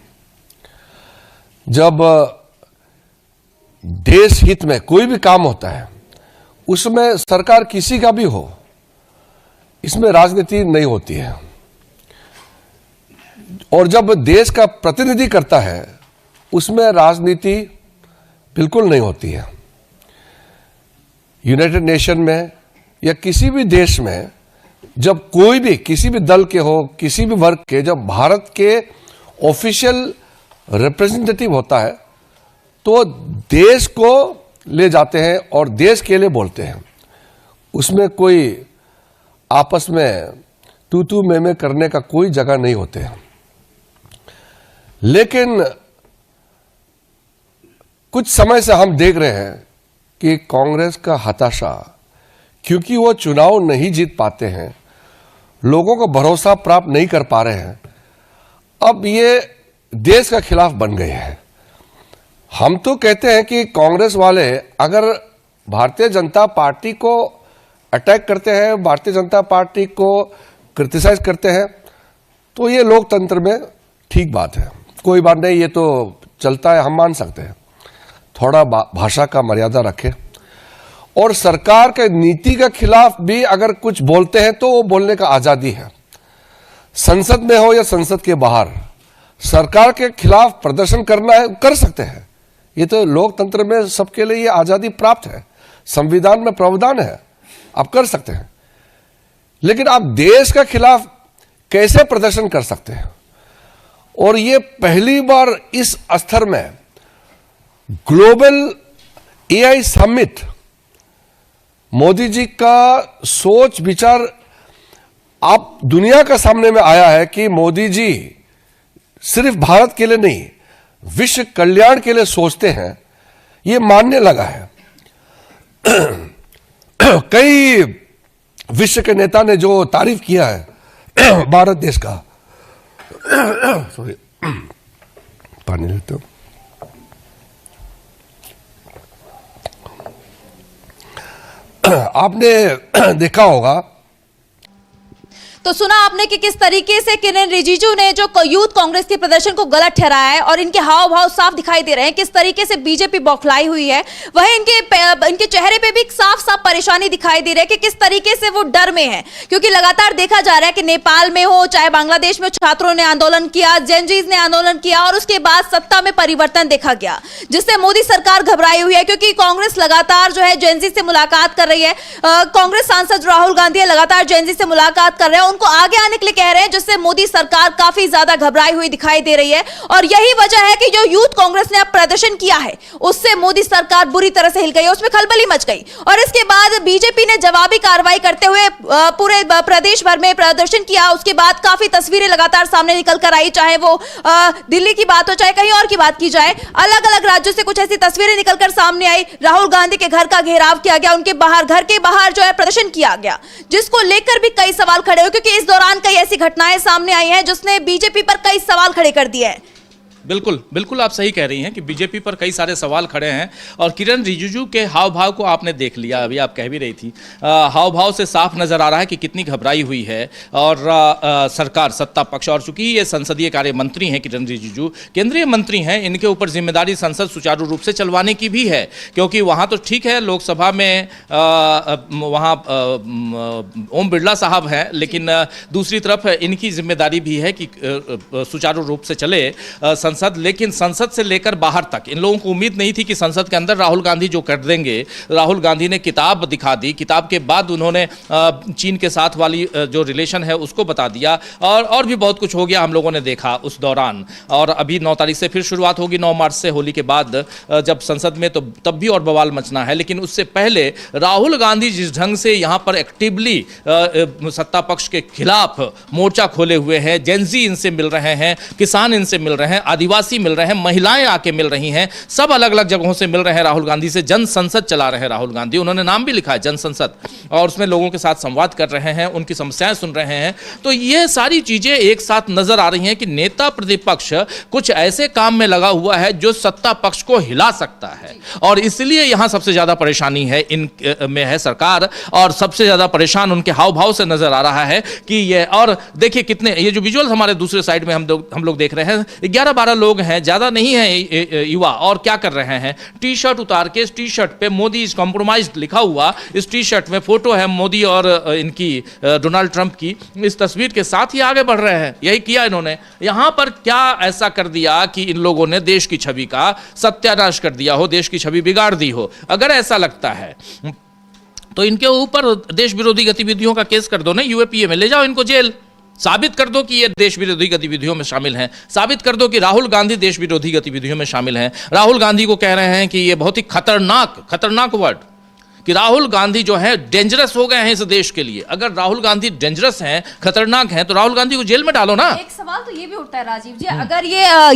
जब देश हित में कोई भी काम होता है उसमें सरकार किसी का भी हो, इसमें राजनीति नहीं होती है। और जब देश का प्रतिनिधि करता है उसमें राजनीति बिल्कुल नहीं होती है। यूनाइटेड नेशन में या किसी भी देश में जब कोई भी किसी भी दल के हो, किसी भी वर्ग के, जब भारत के ऑफिशियल रिप्रेजेंटेटिव होता है तो देश को ले जाते हैं और देश के लिए बोलते हैं। उसमें कोई आपस में तू मैं करने का कोई जगह नहीं होते हैं। लेकिन कुछ समय से हम देख रहे हैं कि कांग्रेस का हताशा, क्योंकि वो चुनाव नहीं जीत पाते हैं, लोगों को भरोसा प्राप्त नहीं कर पा रहे हैं, अब ये देश का खिलाफ बन गए हैं। हम तो कहते हैं कि कांग्रेस वाले अगर भारतीय जनता पार्टी को अटैक करते हैं, भारतीय जनता पार्टी को क्रिटिसाइज करते हैं, तो ये लोकतंत्र में ठीक बात है, कोई बात नहीं, ये तो चलता है, हम मान सकते हैं। थोड़ा भाषा का मर्यादा रखें। और सरकार के नीति के खिलाफ भी अगर कुछ बोलते हैं तो वो बोलने का आजादी है। संसद में हो या संसद के बाहर सरकार के खिलाफ प्रदर्शन करना है, कर सकते हैं। ये तो लोकतंत्र में सबके लिए ये आजादी प्राप्त है, संविधान में प्रावधान है, आप कर सकते हैं। लेकिन आप देश के खिलाफ कैसे प्रदर्शन कर सकते हैं? और ये पहली बार इस स्तर में global AI summit, Modi ji का सोच विचार आप दुनिया का सामने में आया है कि मोदी जी सिर्फ भारत के लिए नहीं, विश्व कल्याण के लिए सोचते हैं, ये मानने लगा है। कई विश्व के नेता ने जो तारीफ किया है भारत देश का सॉरी पानी लेते हो। आपने देखा होगा, तो सुना आपने कि किस तरीके से किरेन रिजिजू ने जो यूथ कांग्रेस के प्रदर्शन को गलत ठहराया है और इनके हाव भाव साफ दिखाई दे रहे हैं, किस तरीके से बीजेपी बौखलाई हुई है। वहीं इनके चेहरे पे भी साफ साफ परेशानी दिखाई दे रही है कि किस तरीके से वो डर में है, क्योंकि लगातार देखा जा रहा है कि नेपाल में हो चाहे बांग्लादेश में छात्रों ने आंदोलन किया, जेनजीज ने आंदोलन किया और उसके बाद सत्ता में परिवर्तन देखा गया, जिससे मोदी सरकार घबराई हुई है। क्योंकि कांग्रेस लगातार जो है जेनजी से मुलाकात कर रही है, कांग्रेस सांसद राहुल गांधी लगातार जेनजी से मुलाकात कर रहे हैं, उनको आगे आने के लिए कह रहे हैं, जिससे मोदी सरकार काफी ज्यादा घबराई हुई दिखाई दे रही है। और यही वजह है कि जो यूथ कांग्रेस ने अब प्रदर्शन किया है उससे मोदी सरकार बुरी तरह से हिल गई, उसमें खलबली मच गई। और इसके बाद बीजेपी ने जवाबी कार्रवाई करते हुए पूरे प्रदेश भर में प्रदर्शन किया। उसके बाद काफी तस्वीरें लगातार सामने निकल कर आई, चाहे वो दिल्ली की बात हो चाहे कहीं और की बात की जाए, अलग अलग राज्यों से कुछ ऐसी तस्वीरें निकलकर सामने आई। राहुल गांधी के घर का घेराव किया गया, उनके बाहर, घर के बाहर जो है प्रदर्शन किया गया, जिसको लेकर भी कई सवाल खड़े हुए, क्योंकि इस दौरान कई ऐसी घटनाएं सामने आई हैं जिसने बीजेपी पर कई सवाल खड़े कर दिए हैं। बिल्कुल बिल्कुल आप सही कह रही हैं कि बीजेपी पर कई सारे सवाल खड़े हैं। और किरेन रिजिजू के हाव भाव को आपने देख लिया, अभी आप कह भी रही थी, हाव भाव से साफ नजर आ रहा है कि कितनी घबराई हुई है। और सरकार, सत्ता पक्ष, और चूंकि ये संसदीय कार्य मंत्री हैं किरेन रिजिजू, केंद्रीय मंत्री हैं, इनके ऊपर जिम्मेदारी संसद सुचारू रूप से चलवाने की भी है। क्योंकि वहाँ तो ठीक है, लोकसभा में वहाँ ओम बिरला साहब हैं, लेकिन दूसरी तरफ इनकी जिम्मेदारी भी है कि सुचारू रूप से चले संसद। लेकिन संसद से लेकर बाहर तक इन लोगों को उम्मीद नहीं थी कि संसद के अंदर राहुल गांधी जो कर देंगे। राहुल गांधी ने किताब दिखा दी, किताब के बाद उन्होंने चीन के साथ वाली जो रिलेशन है उसको बता दिया, और भी बहुत कुछ हो गया, हम लोगों ने देखा उस दौरान। और अभी 9 तारीख से फिर शुरुआत होगी, 9 मार्च से, होली के बाद जब संसद में, तो तब भी और बवाल मचना है। लेकिन उससे पहले राहुल गांधी जिस ढंग से यहाँ पर एक्टिवली सत्ता पक्ष के खिलाफ मोर्चा खोले हुए हैं, जेनजी इनसे मिल रहे हैं, किसान इनसे मिल रहे हैं, आदिवासी मिल रहे हैं, महिलाएं आके मिल रही हैं, सब अलग अलग जगहों से मिल रहे हैं राहुल गांधी से। जन संसद चला रहे हैं राहुल गांधी, उन्होंने नाम भी लिखा है जन संसद, और उसमें लोगों के साथ संवाद कर रहे हैं, उनकी समस्याएं सुन रहे हैं। तो ये सारी चीजें एक साथ नजर आ रही हैं कि नेता प्रतिपक्ष कुछ ऐसे काम में लगा हुआ है जो सत्ता पक्ष को हिला सकता है, और इसलिए यहां सबसे ज्यादा परेशानी है इन में है सरकार, और सबसे ज्यादा परेशान उनके हाव भाव से नजर आ रहा है कि ये। और देखिए कितने ये जो विजुअल हमारे दूसरे साइड में हम लोग देख रहे हैं, 11-12 लोग हैं, ज्यादा नहीं है युवा, और क्या कर रहे हैं, टी शर्ट उतार के, इस टी शर्ट पे मोदी इज कॉम्प्रोमाइज्ड लिखा हुआ, इस टी शर्ट में फोटो है मोदी और इनकी डोनाल्ड ट्रंप की, इस तस्वीर के साथ ही आगे बढ़ रहे हैं। यही किया इन्होंने। यहां पर क्या ऐसा कर दिया कि इन लोगों ने देश की छवि का सत्यानाश कर दिया हो, देश की छवि बिगाड़ दी हो? अगर ऐसा लगता है तो इनके ऊपर देश विरोधी गतिविधियों का केस कर दो ना, यूएपीए में ले जाओ इनको जेल। साबित कर दो कि ये देश विरोधी गतिविधियों में शामिल हैं, साबित कर दो कि राहुल गांधी देश विरोधी गतिविधियों में शामिल हैं। राहुल गांधी को कह रहे हैं कि ये बहुत ही खतरनाक वर्ड, कि राहुल गांधी जो है डेंजरस हो गए हैं इस देश के लिए। अगर राहुल गांधी डेंजरस हैं, खतरनाक हैं, तो राहुल गांधी को जेल में डालो ना। एक सवाल तो ये भी उठता है राजीव जी, अगर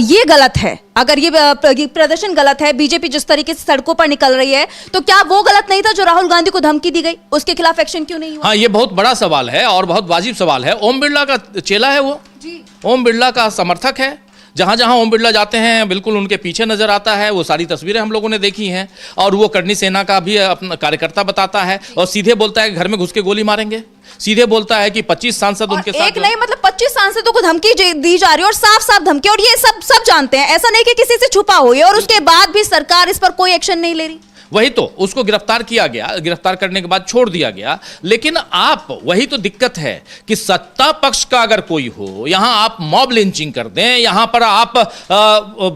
ये गलत है, अगर ये प्रदर्शन गलत है, बीजेपी जिस तरीके से सड़कों पर निकल रही है, तो क्या वो गलत नहीं था जो राहुल गांधी को धमकी दी गई, उसके खिलाफ एक्शन क्यों नहीं हुआ? हाँ, ये बहुत बड़ा सवाल है और बहुत वाजिब सवाल है। ओम बिरला का चेला है वो जी, ओम बिरला का समर्थक है। जहां जहां ओम बिरला जाते हैं बिल्कुल उनके पीछे नजर आता है। वो सारी तस्वीरें हम लोगों ने देखी हैं, और वो करनी सेना का भी अपना कार्यकर्ता बताता है, और सीधे बोलता है कि घर में घुस के गोली मारेंगे। सीधे बोलता है कि 25 सांसद उनके साथ, एक नहीं मतलब 25 सांसदों को धमकी दी जा रही है, और साफ साफ धमकी, और ये सब जानते हैं, ऐसा नहीं कि किसी से छुपा हुई है, और उसके बाद भी सरकार इस पर कोई एक्शन नहीं ले रही। वही तो, उसको गिरफ्तार किया गया, गिरफ्तार करने के बाद छोड़ दिया गया। लेकिन आप, वही तो दिक्कत है कि सत्ता पक्ष का अगर कोई हो, यहां आप मॉब लिंचिंग कर दें, यहां पर आप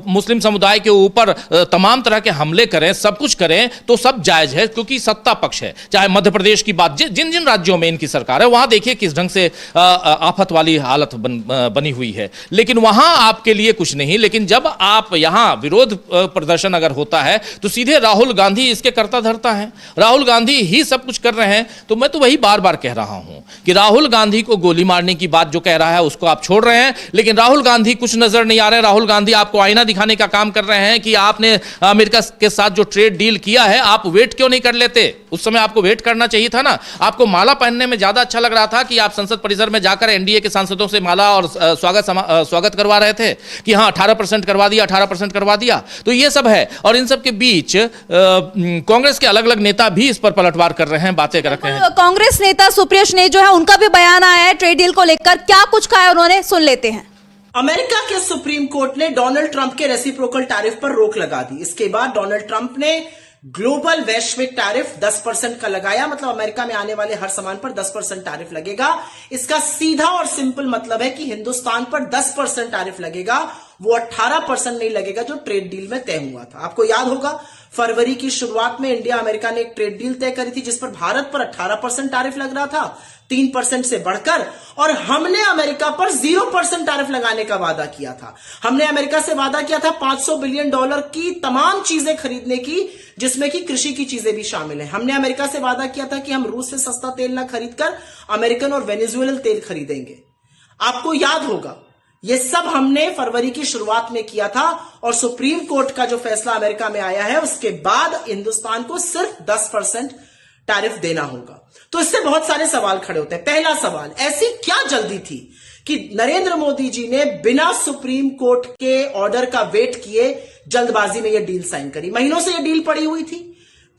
मुस्लिम समुदाय के ऊपर तमाम तरह के हमले करें, सब कुछ करें, तो सब जायज है, क्योंकि सत्ता पक्ष है। चाहे मध्य प्रदेश की बात, जिन जिन राज्यों में इनकी सरकार है, वहां देखिए किस ढंग से आफत वाली हालत बनी हुई है, लेकिन वहां आपके लिए कुछ नहीं। लेकिन जब आप यहां विरोध प्रदर्शन अगर होता है, तो सीधे राहुल गांधी इसके करता धरता है, राहुल गांधी ही सब कुछ कर रहे हैं। तो मैं तो वही बार बार कह रहा हूं कि राहुल गांधी को गोली मारने की बात जो कह रहा है उसको आप छोड़ रहे हैं, लेकिन राहुल गांधी कुछ नजर नहीं आ रहे। राहुल गांधी आपको आईना दिखाने का काम कर रहे हैं कि आपने अमेरिका के साथ जो ट्रेड डील किया है, आप वेट क्यों नहीं कर लेते? उस समय आपको वेट करना चाहिए था ना। आपको माला पहनने में ज्यादा अच्छा लग रहा था कि आप संसद परिसर में जाकर एनडीए के सांसदों से माला और स्वागत करवा रहे थे कि हाँ 18% करवा दिया, 18% करवा दिया। तो ये सब है, और इन सब के बीच कांग्रेस के अलग अलग नेता भी इस पर पलटवार कर रहे हैं, बातें कर रहे हैं। कांग्रेस नेता सुप्रिया सुले जो है, उनका भी बयान आया है ट्रेड डील को लेकर, क्या कुछ कहा है उन्होंने, सुन लेते हैं। अमेरिका के सुप्रीम कोर्ट ने डोनाल्ड ट्रंप के रेसिप्रोकल टैरिफ पर रोक लगा दी। इसके बाद डोनाल्ड ट्रंप ने ग्लोबल वैश्विक टैरिफ 10% का लगाया, मतलब अमेरिका में आने वाले हर सामान पर 10% टैरिफ लगेगा। इसका सीधा और सिंपल मतलब है कि हिंदुस्तान पर 10% टैरिफ लगेगा, वो 18% नहीं लगेगा जो ट्रेड डील में तय हुआ था। आपको याद होगा फरवरी की शुरुआत में इंडिया अमेरिका ने एक ट्रेड डील तय करी थी जिस पर भारत पर 18% टैरिफ लग रहा था, 3% से बढ़कर, और हमने अमेरिका पर 0% टैरिफ लगाने का वादा किया था। हमने अमेरिका से वादा किया था $500 बिलियन की तमाम चीजें खरीदने की, जिसमें कि कृषि की चीजें भी शामिल है। हमने अमेरिका से वादा किया था कि हम रूस से सस्ता तेल ना खरीदकर अमेरिकन और वेनेजुएलन तेल खरीदेंगे। आपको याद होगा ये सब हमने फरवरी की शुरुआत में किया था, और सुप्रीम कोर्ट का जो फैसला अमेरिका में आया है उसके बाद हिंदुस्तान को सिर्फ 10% टैरिफ देना होगा। तो इससे बहुत सारे सवाल खड़े होते हैं। पहला सवाल, ऐसी क्या जल्दी थी कि नरेंद्र मोदी जी ने बिना सुप्रीम कोर्ट के ऑर्डर का वेट किए जल्दबाजी में यह डील साइन करी? महीनों से यह डील पड़ी हुई थी,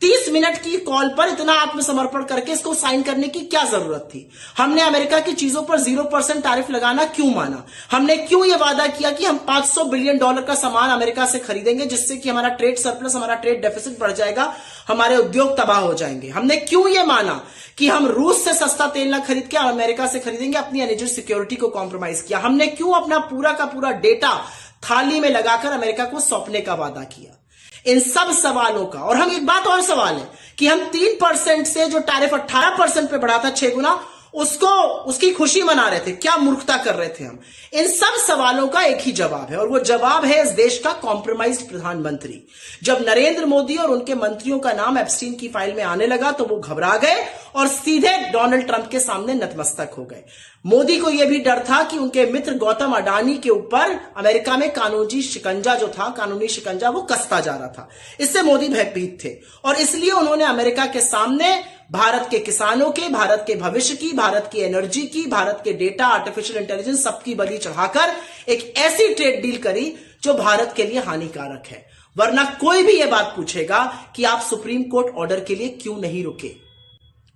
30 मिनट की कॉल पर इतना आत्मसमर्पण करके इसको साइन करने की क्या जरूरत थी? हमने अमेरिका की चीजों पर 0% टैरिफ लगाना क्यों माना? हमने क्यों यह वादा किया कि हम $500 बिलियन का सामान अमेरिका से खरीदेंगे, जिससे कि हमारा ट्रेड सरप्लस, हमारा ट्रेड डेफिसिट बढ़ जाएगा, हमारे उद्योग तबाह हो जाएंगे? हमने क्यों यह माना कि हम रूस से सस्ता तेल ना खरीद के अमेरिका से खरीदेंगे, अपनी एनर्जी सिक्योरिटी को कॉम्प्रोमाइज किया? हमने क्यों अपना पूरा का पूरा डेटा थाली में लगाकर अमेरिका को सौंपने का वादा किया? इन सब सवालों का, और हम एक बात और सवाल है कि हम 3% से जो टैरिफ 18% पे बढ़ा था 6 गुना, उसकी खुशी मना रहे थे। क्या मूर्खता कर रहे थे हम? इन सब सवालों का एक ही जवाब है, और वो जवाब है इस देश का कॉम्प्रोमाइज्ड प्रधानमंत्री। जब नरेंद्र मोदी और उनके मंत्रियों का नाम एप्स्टीन की फाइल में आने लगा तो वो घबरा गए और सीधे डोनाल्ड ट्रंप के सामने नतमस्तक हो गए। मोदी को यह भी डर था कि उनके मित्र गौतम अडानी के ऊपर अमेरिका में कानूनी शिकंजा वो कसता जा रहा था। इससे मोदी भयभीत थे, और इसलिए उन्होंने अमेरिका के सामने भारत के किसानों के, भारत के भविष्य की, भारत की एनर्जी की, भारत के डेटा, आर्टिफिशियल इंटेलिजेंस सबकी बलि चढ़ाकर एक ऐसी ट्रेड डील करी जो भारत के लिए हानिकारक है। वरना कोई भी यह बात पूछेगा कि आप सुप्रीम कोर्ट ऑर्डर के लिए क्यों नहीं रुके?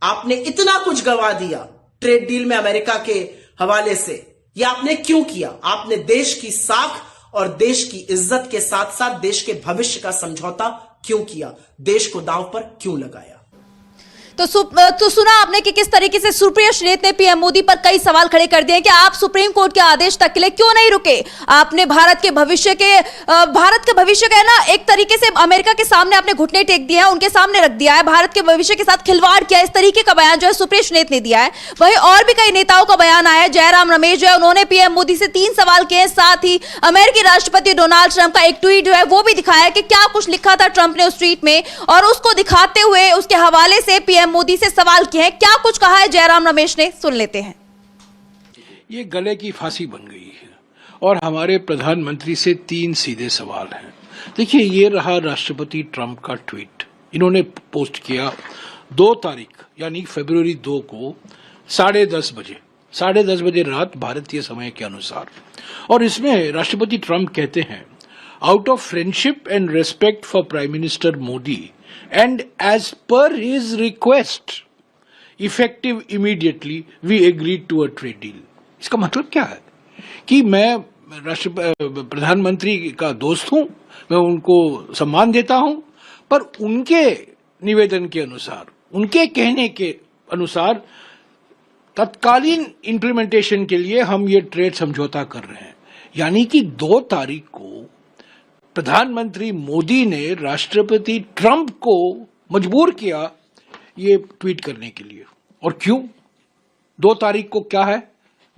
आपने इतना कुछ गवा दिया ट्रेड डील में अमेरिका के हवाले से, यह आपने क्यों किया? आपने देश की साख और देश की इज्जत के साथ साथ देश के भविष्य का समझौता क्यों किया? देश को दांव पर क्यों लगाया? तो सुना आपने कि किस तरीके से सुप्रिया श्रीनेत ने पीएम मोदी पर कई सवाल खड़े कर दिए कि आप सुप्रीम कोर्ट के आदेश तक के लिए क्यों नहीं रुके? आपने भारत के भविष्य का ना एक तरीके से अमेरिका के सामने आपने घुटने टेक दिए हैं, उनके सामने रख दिया है, भारत के भविष्य के साथ खिलवाड़ किया। इस तरीके का बयान जो है सुप्रिया श्रीनेत ने दिया है। वहीं और भी कई नेताओं का बयान आया है। जयराम रमेश जो है उन्होंने पीएम मोदी से 3 सवाल किए। साथ ही अमेरिकी राष्ट्रपति डोनाल्ड ट्रंप का एक ट्वीट जो है वो भी दिखाया कि क्या कुछ लिखा था ट्रंप ने उस ट्वीट में, और उसको दिखाते हुए उसके हवाले से पीएम मोदी से सवाल किए हैं। क्या कुछ कहा है जयराम रमेश ने, सुन लेते हैं। ये गले की फांसी बन गई है, और हमारे प्रधानमंत्री से 3 सीधे सवाल हैं। देखिए, ये रहा राष्ट्रपति ट्रंप का ट्वीट। इन्होंने पोस्ट किया 2 तारीख यानी फरवरी 2 को 10:30 बजे रात भारतीय समय के अनुसार। और इसमें राष्ट्रपति ट्रंप कहते हैं, out of friendship and respect for prime minister Modi and as per his request effective immediately we agreed to a trade deal। इसका मतलब क्या है कि मैं प्रधानमंत्री का दोस्त हूं, मैं उनको सम्मान देता हूं, पर उनके निवेदन के अनुसार, उनके कहने के अनुसार तत्कालीन इंप्लीमेंटेशन के लिए हम ये ट्रेड समझौता कर रहे हैं। यानी कि 2 तारीख को प्रधानमंत्री मोदी ने राष्ट्रपति ट्रंप को मजबूर किया ये ट्वीट करने के लिए। और क्यों? 2 तारीख को क्या है?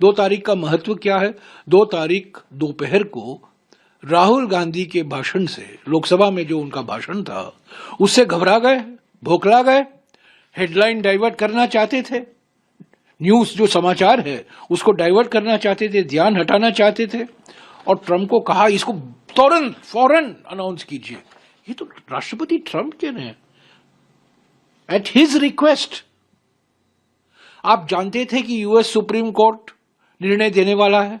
2 तारीख का महत्व क्या है? 2 तारीख दोपहर को राहुल गांधी के भाषण से, लोकसभा में जो उनका भाषण था, उससे घबरा गए, भौंकला गए, हेडलाइन डाइवर्ट करना चाहते थे, न्यूज जो समाचार है उसको डाइवर्ट करना चाहते थे, ध्यान हटाना चाहते थे, और ट्रंप को कहा इसको फौरन अनाउंस कीजिए। ये तो राष्ट्रपति ट्रंप कह रहे हैं, एट हिज रिक्वेस्ट। आप जानते थे कि यूएस सुप्रीम कोर्ट निर्णय देने वाला है।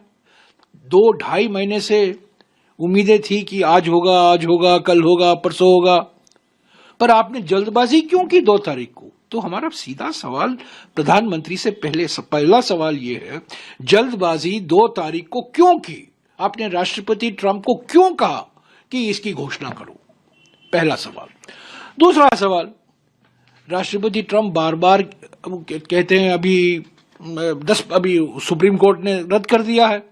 2-2.5 महीने से उम्मीदें थी कि आज होगा, कल होगा, परसों होगा, पर आपने जल्दबाजी क्यों की 2 तारीख को? तो हमारा सीधा सवाल प्रधानमंत्री से पहला सवाल यह है, जल्दबाजी 2 तारीख को क्यों की? आपने राष्ट्रपति ट्रंप को क्यों कहा कि इसकी घोषणा करो? पहला सवाल। दूसरा सवाल, राष्ट्रपति ट्रंप बार बार कहते हैं अभी सुप्रीम कोर्ट ने रद्द कर दिया है,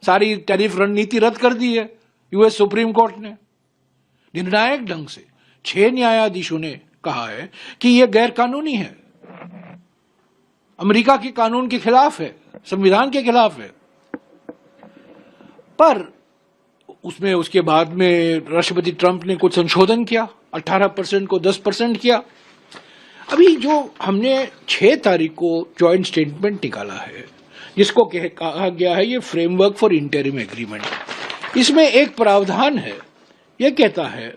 सारी टैरिफ रणनीति रद्द कर दी है यूएस सुप्रीम कोर्ट ने। निर्णायक ढंग से 6 न्यायाधीशों ने कहा है कि यह गैर कानूनी है, अमेरिका के कानून के खिलाफ है, संविधान के खिलाफ है। पर उसके बाद में राष्ट्रपति ट्रंप ने कुछ संशोधन किया, 18% को 10% किया। अभी जो हमने 6 तारीख को जॉइंट स्टेटमेंट निकाला है, जिसको कहा गया है ये फ्रेमवर्क फॉर इंटरिम एग्रीमेंट, इसमें एक प्रावधान है, यह कहता है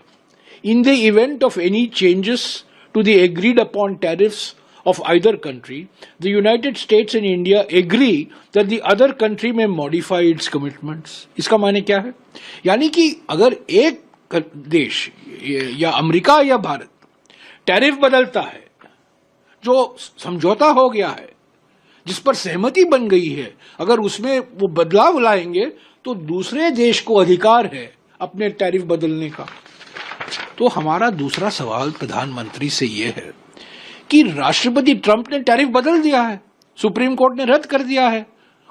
in the event of any changes to the agreed upon tariffs of either country, the United States and India agree that the other country may modify its commitments। इसका माने क्या है? यानी कि अगर एक देश या अमेरिका या भारत टैरिफ बदलता है, जो समझौता हो गया है, जिस पर सहमति बन गई है, अगर उसमें वो बदलाव लाएंगे तो दूसरे देश को अधिकार है अपने टैरिफ बदलने का। तो हमारा दूसरा सवाल प्रधानमंत्री से यह है कि राष्ट्रपति ट्रंप ने टैरिफ बदल दिया है, सुप्रीम कोर्ट ने रद्द कर दिया है,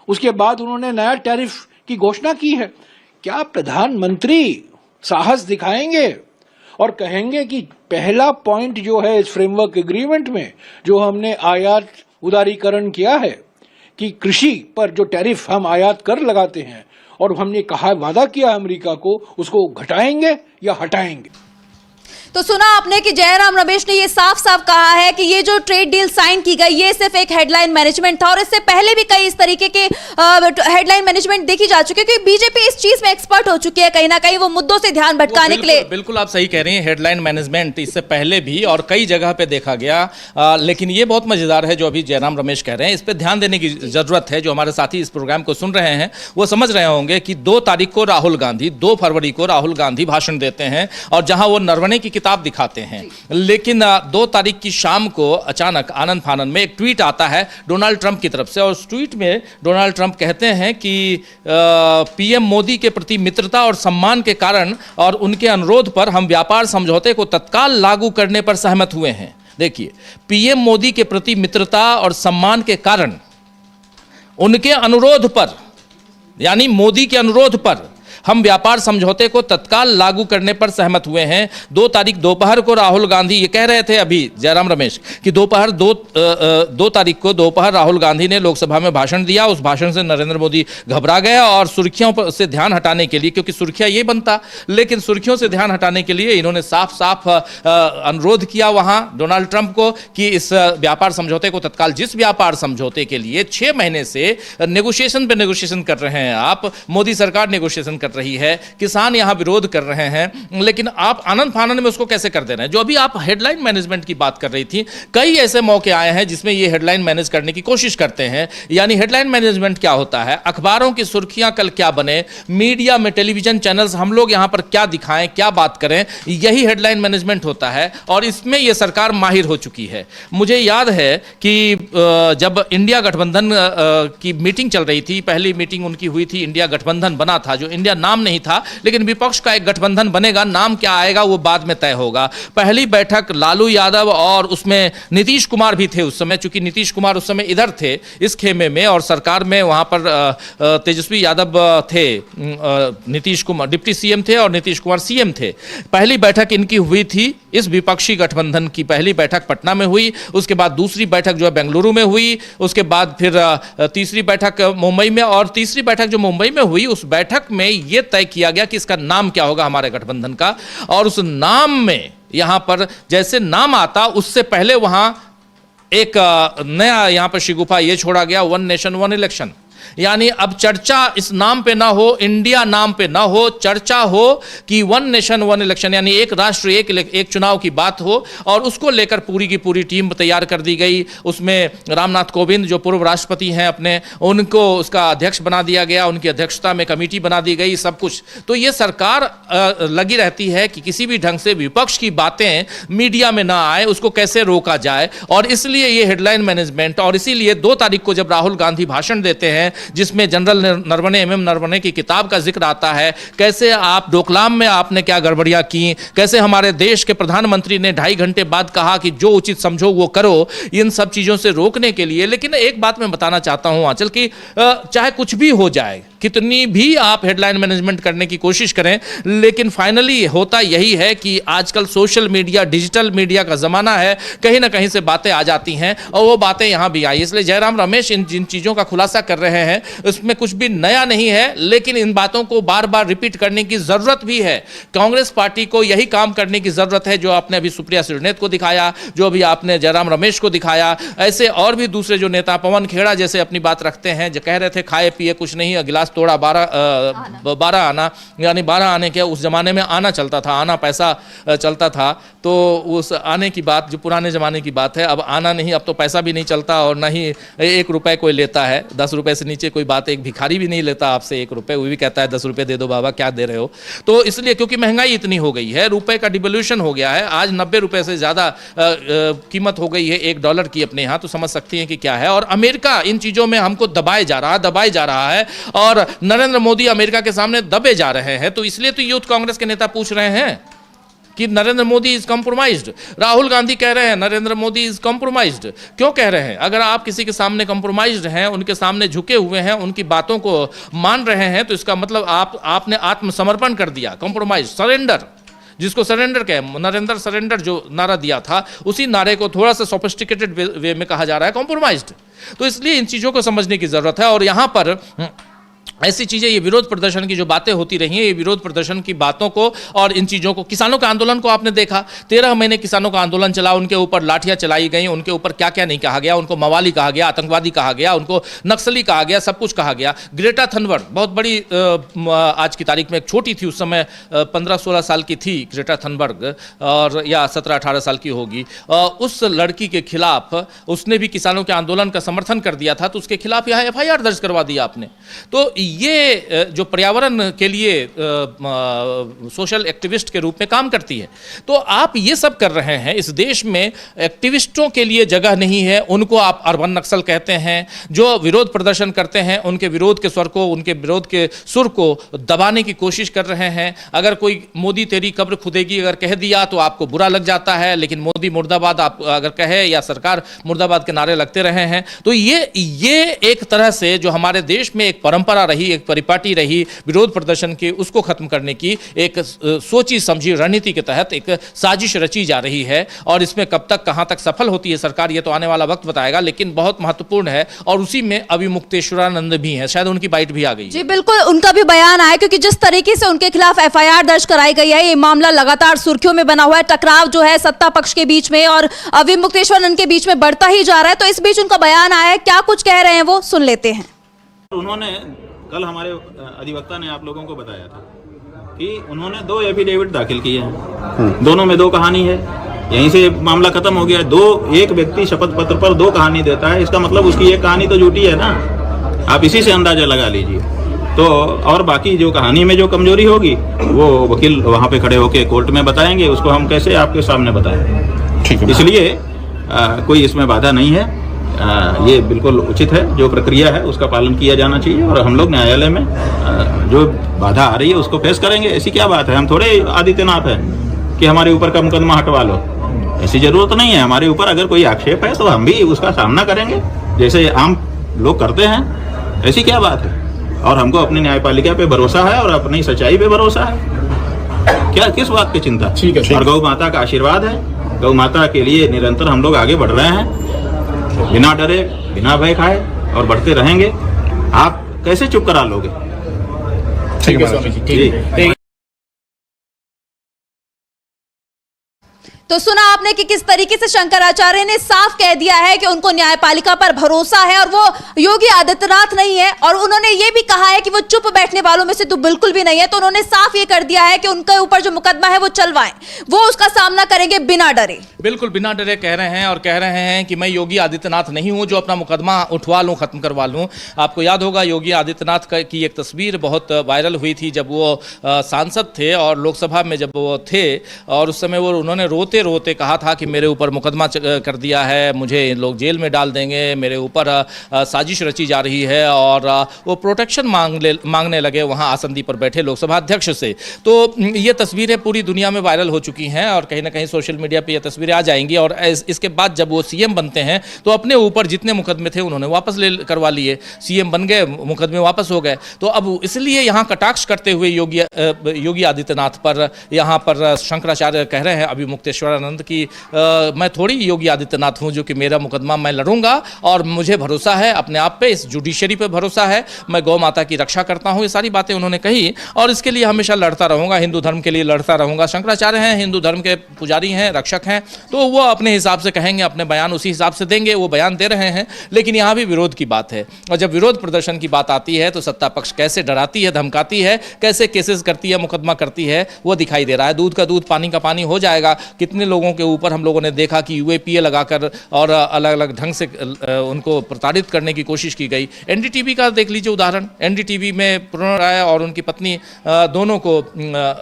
उसके बाद उन्होंने नया टैरिफ की घोषणा की है। क्या प्रधानमंत्री साहस दिखाएंगे और कहेंगे कि पहला पॉइंट जो है इस फ्रेमवर्क एग्रीमेंट में, जो हमने आयात उदारीकरण किया है कि कृषि पर जो टैरिफ हम आयात कर लगाते हैं और हमने कहा वादा किया अमेरिका को, उसको घटाएंगे या हटाएंगे। तो सुना आपने कि जयराम रमेश ने ये साफ साफ कहा है कि ये जो ट्रेड डील साइन की गई ये सिर्फ एक हेडलाइन मैनेजमेंट था, और इससे पहले भी कई इस तरीके के हेडलाइन मैनेजमेंट देखी जा चुकी है, क्योंकि बीजेपी इस चीज में एक्सपर्ट हो चुकी है, कहीं ना कहीं वो मुद्दों से ध्यान भटकाने के लिए। बिल्कुल आप सही कह रही हैं, हेडलाइन मैनेजमेंट इससे पहले भी और कई जगह पे देखा गया, लेकिन ये बहुत मजेदार है जो अभी जयराम रमेश कह रहे हैं, इस पर ध्यान देने की जरूरत है। जो हमारे साथी इस प्रोग्राम को सुन रहे हैं वो समझ रहे होंगे कि 2 तारीख को राहुल गांधी, 2 फरवरी को राहुल गांधी भाषण देते हैं और जहां वो नरवणे की किताब दिखाते हैं, लेकिन 2 तारीख की शाम को अचानक आनंद फानन में एक ट्वीट आता है डोनाल्ड ट्रंप की तरफ से, और उस ट्वीट में डोनाल्ड ट्रंप कहते हैं कि पीएम मोदी के प्रति मित्रता और सम्मान के कारण और उनके अनुरोध पर हम व्यापार समझौते को तत्काल लागू करने पर सहमत हुए हैं। देखिए, पीएम मोदी के प्रति मित्रता और सम्मान के कारण उनके अनुरोध पर, यानी मोदी के अनुरोध पर हम व्यापार समझौते को तत्काल लागू करने पर सहमत हुए हैं। 2 तारीख दोपहर को राहुल गांधी, ये कह रहे थे अभी जयराम रमेश कि 2 तारीख को दोपहर राहुल गांधी ने लोकसभा में भाषण दिया। उस भाषण से नरेंद्र मोदी घबरा गए और सुर्खियों पर से ध्यान हटाने के लिए, क्योंकि सुर्खियां ये बनता, लेकिन सुर्खियों से ध्यान हटाने के लिए इन्होंने साफ साफ अनुरोध किया वहां डोनाल्ड ट्रंप को कि इस व्यापार समझौते को तत्काल, जिस व्यापार समझौते के लिए 6 महीने से नेगोशिएशन पे नेगोशिएशन कर रहे हैं आप, मोदी सरकार नेगोशिएशन कर रही है, किसान यहां विरोध कर रहे हैं, लेकिन आप आनंद फानन में उसको कैसे कर दे रहे हैं। जो अभी आप हेडलाइन मैनेजमेंट की बात कर रही थी, कई ऐसे मौके आए हैं जिसमें ये हेडलाइन मैनेज करने की कोशिश करते हैं। यानी हेडलाइन मैनेजमेंट क्या होता है, अखबारों की सुर्खियां कल क्या बने, मीडिया में टेलीविजन चैनल्स हम लोग यहां पर क्या दिखाएं, क्या बात करें, यही हेडलाइन मैनेजमेंट होता है, और इसमें यह सरकार माहिर हो चुकी है। मुझे याद है कि जब इंडिया गठबंधन की मीटिंग चल रही थी, पहली मीटिंग उनकी हुई थी, इंडिया गठबंधन बना था, जो इंडिया नाम नहीं था, लेकिन विपक्ष का एक गठबंधन बनेगा, नाम क्या आएगा वो बाद में तय होगा। पहली बैठक लालू यादव और उसमें नीतीश कुमार भी थे उस समय, चूंकि नीतीश कुमार उस समय इधर थे इस खेमे में, और सरकार में वहां पर तेजस्वी यादव थे, नीतीश कुमार डिप्टी सीएम थे और नीतीश कुमार सीएम थे। पहली बैठक इनकी हुई थी, इस विपक्षी गठबंधन की पहली बैठक पटना में हुई, उसके बाद दूसरी बैठक जो है बेंगलुरु में हुई, उसके बाद फिर तीसरी बैठक मुंबई में, और तीसरी बैठक जो मुंबई में हुई उस बैठक में यह तय किया गया कि इसका नाम क्या होगा हमारे गठबंधन का। और उस नाम में यहां पर जैसे नाम आता उससे पहले वहां एक नया यहां पर शिगुफा यह छोड़ा गया, 1 नेशन 1 इलेक्शन। यानी अब चर्चा इस नाम पे ना हो, इंडिया नाम पे ना हो, चर्चा हो कि 1 नेशन 1 इलेक्शन, यानी एक राष्ट्र एक चुनाव की बात हो, और उसको लेकर पूरी की पूरी टीम तैयार कर दी गई। उसमें रामनाथ कोविंद जो पूर्व राष्ट्रपति हैं अपने, उनको उसका अध्यक्ष बना दिया गया, उनकी अध्यक्षता में कमेटी बना दी गई, सब कुछ। तो ये सरकार लगी रहती है कि किसी भी ढंग से विपक्ष की बातें मीडिया में ना आए, उसको कैसे रोका जाए, और इसलिए ये हेडलाइन मैनेजमेंट। और इसीलिए 2 तारीख को जब राहुल गांधी भाषण देते हैं जिसमें जनरल नरवणे एमएम नरवणे की किताब का जिक्र आता है, कैसे आप डोकलाम में आपने क्या गड़बड़ियां की, कैसे हमारे देश के प्रधानमंत्री ने 2.5 घंटे बाद कहा कि जो उचित समझो वो करो, इन सब चीजों से रोकने के लिए। लेकिन एक बात मैं बताना चाहता हूं आंचल की, चाहे कुछ भी हो जाए, कितनी भी आप हेडलाइन मैनेजमेंट करने की कोशिश करें, लेकिन फाइनली होता यही है कि आजकल सोशल मीडिया, डिजिटल मीडिया का जमाना है, कहीं ना कहीं से बातें आ जाती हैं, और वो बातें यहां भी आई। इसलिए जयराम रमेश जिन चीजों का खुलासा कर रहे हैं उसमें कुछ भी नया नहीं है, लेकिन इन बातों को बार बार रिपीट करने की जरूरत भी है। कांग्रेस पार्टी को यही काम करने की जरूरत है जो आपने अभी सुप्रिया श्रीनेत को दिखाया, जो अभी आपने जयराम रमेश को दिखाया। ऐसे और भी दूसरे जो नेता, पवन खेड़ा जैसे अपनी बात रखते हैं, जो कह रहे थे खाए पिए कुछ नहीं, गिलास तोड़ा 12 आना, यानी 12 आने के, उस जमाने में आना चलता था, आना पैसा चलता था, तो उस आने की बात जो पुराने जमाने की बात है, अब आना नहीं, अब तो पैसा भी नहीं चलता, और न ही 1 रुपए कोई लेता है, 10 रुपए से नीचे कोई बात, एक भिखारी भी नहीं लेता आपसे 1 रुपए, वो भी कहता है 10 रुपए दे दो बाबा, क्या दे रहे हो। तो इसलिए क्योंकि महंगाई इतनी हो गई है, रुपए का डिवैल्यूएशन हो गया है, आज 90 रुपए से ज्यादा कीमत हो गई है $1 की अपने यहाँ, तो समझ सकती हैं कि क्या है। और अमेरिका इन चीजों में हमको दबाए जा रहा है, और नरेंद्र मोदी अमेरिका के सामने दबे जा रहे हैं। तो इसलिए तो यूथ कांग्रेस के नेता पूछ रहे हैं कि नरेंद्र मोदी इज कॉम्प्रोमाइज्ड। राहुल गांधी कह रहे हैं नरेंद्र मोदी इज कॉम्प्रोमाइज्ड। क्यों कह रहे हैं? अगर आप किसी के सामने कॉम्प्रोमाइज्ड हैं, उनके सामने झुके हुए हैं, उनकी बातों को मान रहे हैं, तो इसका मतलब आपने आत्मसमर्पण कर दिया, कॉम्प्रोमाइज, सरेंडर, जिसको सरेंडर नरेंद्र सरेंडर जो नारा दिया था, उसी नारे को थोड़ा सा सोफिस्टिकेटेड वे में कहा जा रहा है कॉम्प्रोमाइज्ड। तो इसलिए इन चीज़ों को समझने की ज़रूरत है। और यहाँ पर ऐसी चीज़ें, ये विरोध प्रदर्शन की जो बातें होती रही हैं, ये विरोध प्रदर्शन की बातों को और इन चीज़ों को, किसानों के आंदोलन को आपने देखा, 13 महीने किसानों का आंदोलन चला, उनके ऊपर लाठियां चलाई गई, उनके ऊपर क्या क्या नहीं कहा गया, उनको मवाली कहा गया, आतंकवादी कहा गया, उनको नक्सली कहा गया, सब कुछ कहा गया। ग्रेटा थनबर्ग बहुत बड़ी आज की तारीख में एक छोटी थी, उस समय 15-16 साल की थी ग्रेटा थनबर्ग, और या 17-18 साल की होगी। उस लड़की के खिलाफ, उसने भी किसानों के आंदोलन का समर्थन कर दिया था, तो उसके खिलाफ यहाँ FIR दर्ज करवा दिया आपने। तो ये जो पर्यावरण के लिए सोशल एक्टिविस्ट के रूप में काम करती है, तो आप ये सब कर रहे हैं। इस देश में एक्टिविस्टों के लिए जगह नहीं है, उनको आप अर्बन नक्सल कहते हैं। जो विरोध प्रदर्शन करते हैं, उनके विरोध के स्वर को, उनके विरोध के सुर को दबाने की कोशिश कर रहे हैं। अगर कोई मोदी तेरी कब्र खुदेगी अगर कह दिया तो आपको बुरा लग जाता है, लेकिन मोदी मुर्दाबाद आप अगर कहे, या सरकार मुर्दाबाद के नारे लगते रहे हैं। तो ये एक तरह से जो हमारे देश में एक परंपरा रही, एक परिपाटी रही विरोध प्रदर्शन की, उसको खत्म करने की एक सोची समझी रणनीति के तहत एक साजिश रची जा रही है। और इसमें कब तक, कहां तक सफल होती है सरकार, ये तो आने वाला वक्त बताएगा, लेकिन बहुत महत्वपूर्ण है। और उसी में अभिमुक्तेश्वरानंद भी है, शायद उनकी बाइट भी आ गई। जी बिल्कुल, उनका भी बयान आया, क्योंकि जिस तरीके से उनके खिलाफ FIR दर्ज कराई गई है, ये मामला लगातार सुर्खियों में बना हुआ है। टकराव जो है सत्ता पक्ष के बीच में और अभिमुक्तेश्वरानंद के बीच में बढ़ता ही जा रहा है। तो इस बीच उनका बयान आया है, क्या कुछ कह रहे हैं वो सुन लेते हैं। उन्होंने कल हमारे अधिवक्ता ने आप लोगों को बताया था कि उन्होंने 2 एफिडेविट दाखिल किए हैं, दोनों में 2 कहानी है। यहीं से मामला खत्म हो गया। एक व्यक्ति शपथ पत्र पर 2 कहानी देता है, इसका मतलब उसकी एक कहानी तो झूठी है ना। आप इसी से अंदाजा लगा लीजिए। तो और बाकी जो कहानी में जो कमजोरी होगी वो वकील वहां पे खड़े होकर कोर्ट में बताएंगे, उसको हम कैसे आपके सामने बताएं। इसलिए कोई इसमें बाधा नहीं है। ये बिल्कुल उचित है, जो प्रक्रिया है उसका पालन किया जाना चाहिए। और हम लोग न्यायालय में जो बाधा आ रही है उसको फेस करेंगे। ऐसी क्या बात है, हम थोड़े आदित्यनाथ हैं कि हमारे ऊपर का मुकदमा हटवा लो, ऐसी जरूरत नहीं है। हमारे ऊपर अगर कोई आक्षेप है तो हम भी उसका सामना करेंगे जैसे आम लोग करते हैं। ऐसी क्या बात है। और हमको अपनी न्यायपालिका पे भरोसा है और अपनी सच्चाई पे भरोसा है। क्या किस बात की चिंता। ठीक है। और गौ माता का आशीर्वाद है, गौ माता के लिए निरंतर हम लोग आगे बढ़ रहे हैं, बिना डरे बिना भय खाए, और बढ़ते रहेंगे। आप कैसे चुप करा लोगे। ठीक है स्वामी जी। तो सुना आपने कि किस तरीके से शंकराचार्य ने साफ कह दिया है कि उनको न्यायपालिका पर भरोसा है और वो योगी आदित्यनाथ नहीं है। और उन्होंने ये भी कहा है कि वो चुप बैठने वालों में से तो बिल्कुल भी नहीं है। तो उन्होंने साफ ये कर दिया है कि उनके ऊपर जो मुकदमा है वो चलवाएं, वो उसका सामना करेंगे बिना डरे। बिल्कुल बिना डरे कह रहे हैं, और कह रहे हैं कि मैं योगी आदित्यनाथ नहीं हूं जो अपना मुकदमा उठवा लूं, खत्म करवा लूं। आपको याद होगा योगी आदित्यनाथ की एक तस्वीर बहुत वायरल हुई थी जब वो सांसद थे और लोकसभा में जब वो थे, और उस समय वो उन्होंने रोते कहा था कि मेरे ऊपर मुकदमा कर दिया है, मुझे लोग जेल में डाल देंगे, मेरे ऊपर साजिश रची जा रही है। और वो प्रोटेक्शन मांगने लगे वहां आसंदी पर बैठे लोकसभा अध्यक्ष से। तो ये तस्वीरें पूरी दुनिया में वायरल हो चुकी हैं और कहीं ना कहीं सोशल मीडिया पे ये तस्वीरें आ जाएंगी। और इसके बाद जब वो सीएम बनते हैं तो अपने ऊपर जितने मुकदमे थे उन्होंने वापस करवा लिए, सीएम बन गए, मुकदमे वापस हो गए। तो अब इसलिए यहाँ कटाक्ष करते हुए योगी आदित्यनाथ पर यहाँ पर शंकराचार्य कह रहे हैं अभिमुक्तेश्वरानंद की मैं थोड़ी योगी आदित्यनाथ हूं जो कि मेरा मुकदमा मैं लड़ूंगा, और मुझे भरोसा है अपने आप पे, इस जुडिशरी पे भरोसा है, मैं गौ माता की रक्षा करता हूं। ये सारी बातें उन्होंने कही और इसके लिए हमेशा लड़ता रहूंगा, हिंदू धर्म के लिए लड़ता रहूंगा। शंकराचार्य हैं, हिंदू धर्म के पुजारी हैं, रक्षक हैं, तो वो अपने हिसाब से कहेंगे, अपने बयान उसी हिसाब से देंगे, वो बयान दे रहे हैं। लेकिन यहाँ भी विरोध की बात है, और जब विरोध प्रदर्शन की बात आती है तो सत्ता पक्ष कैसे डराती है, धमकाती है, कैसे केसेस करती है, मुकदमा करती है, वो दिखाई दे रहा है। दूध का दूध पानी का पानी हो जाएगा। कितने लोगों के ऊपर हम लोगों ने देखा कि यूएपीए लगाकर और अलग अलग ढंग से उनको प्रताड़ित करने की कोशिश की गई। एनडीटीवी का देख लीजिए उदाहरण। एनडीटीवी में प्रणव राय और उनकी पत्नी दोनों को,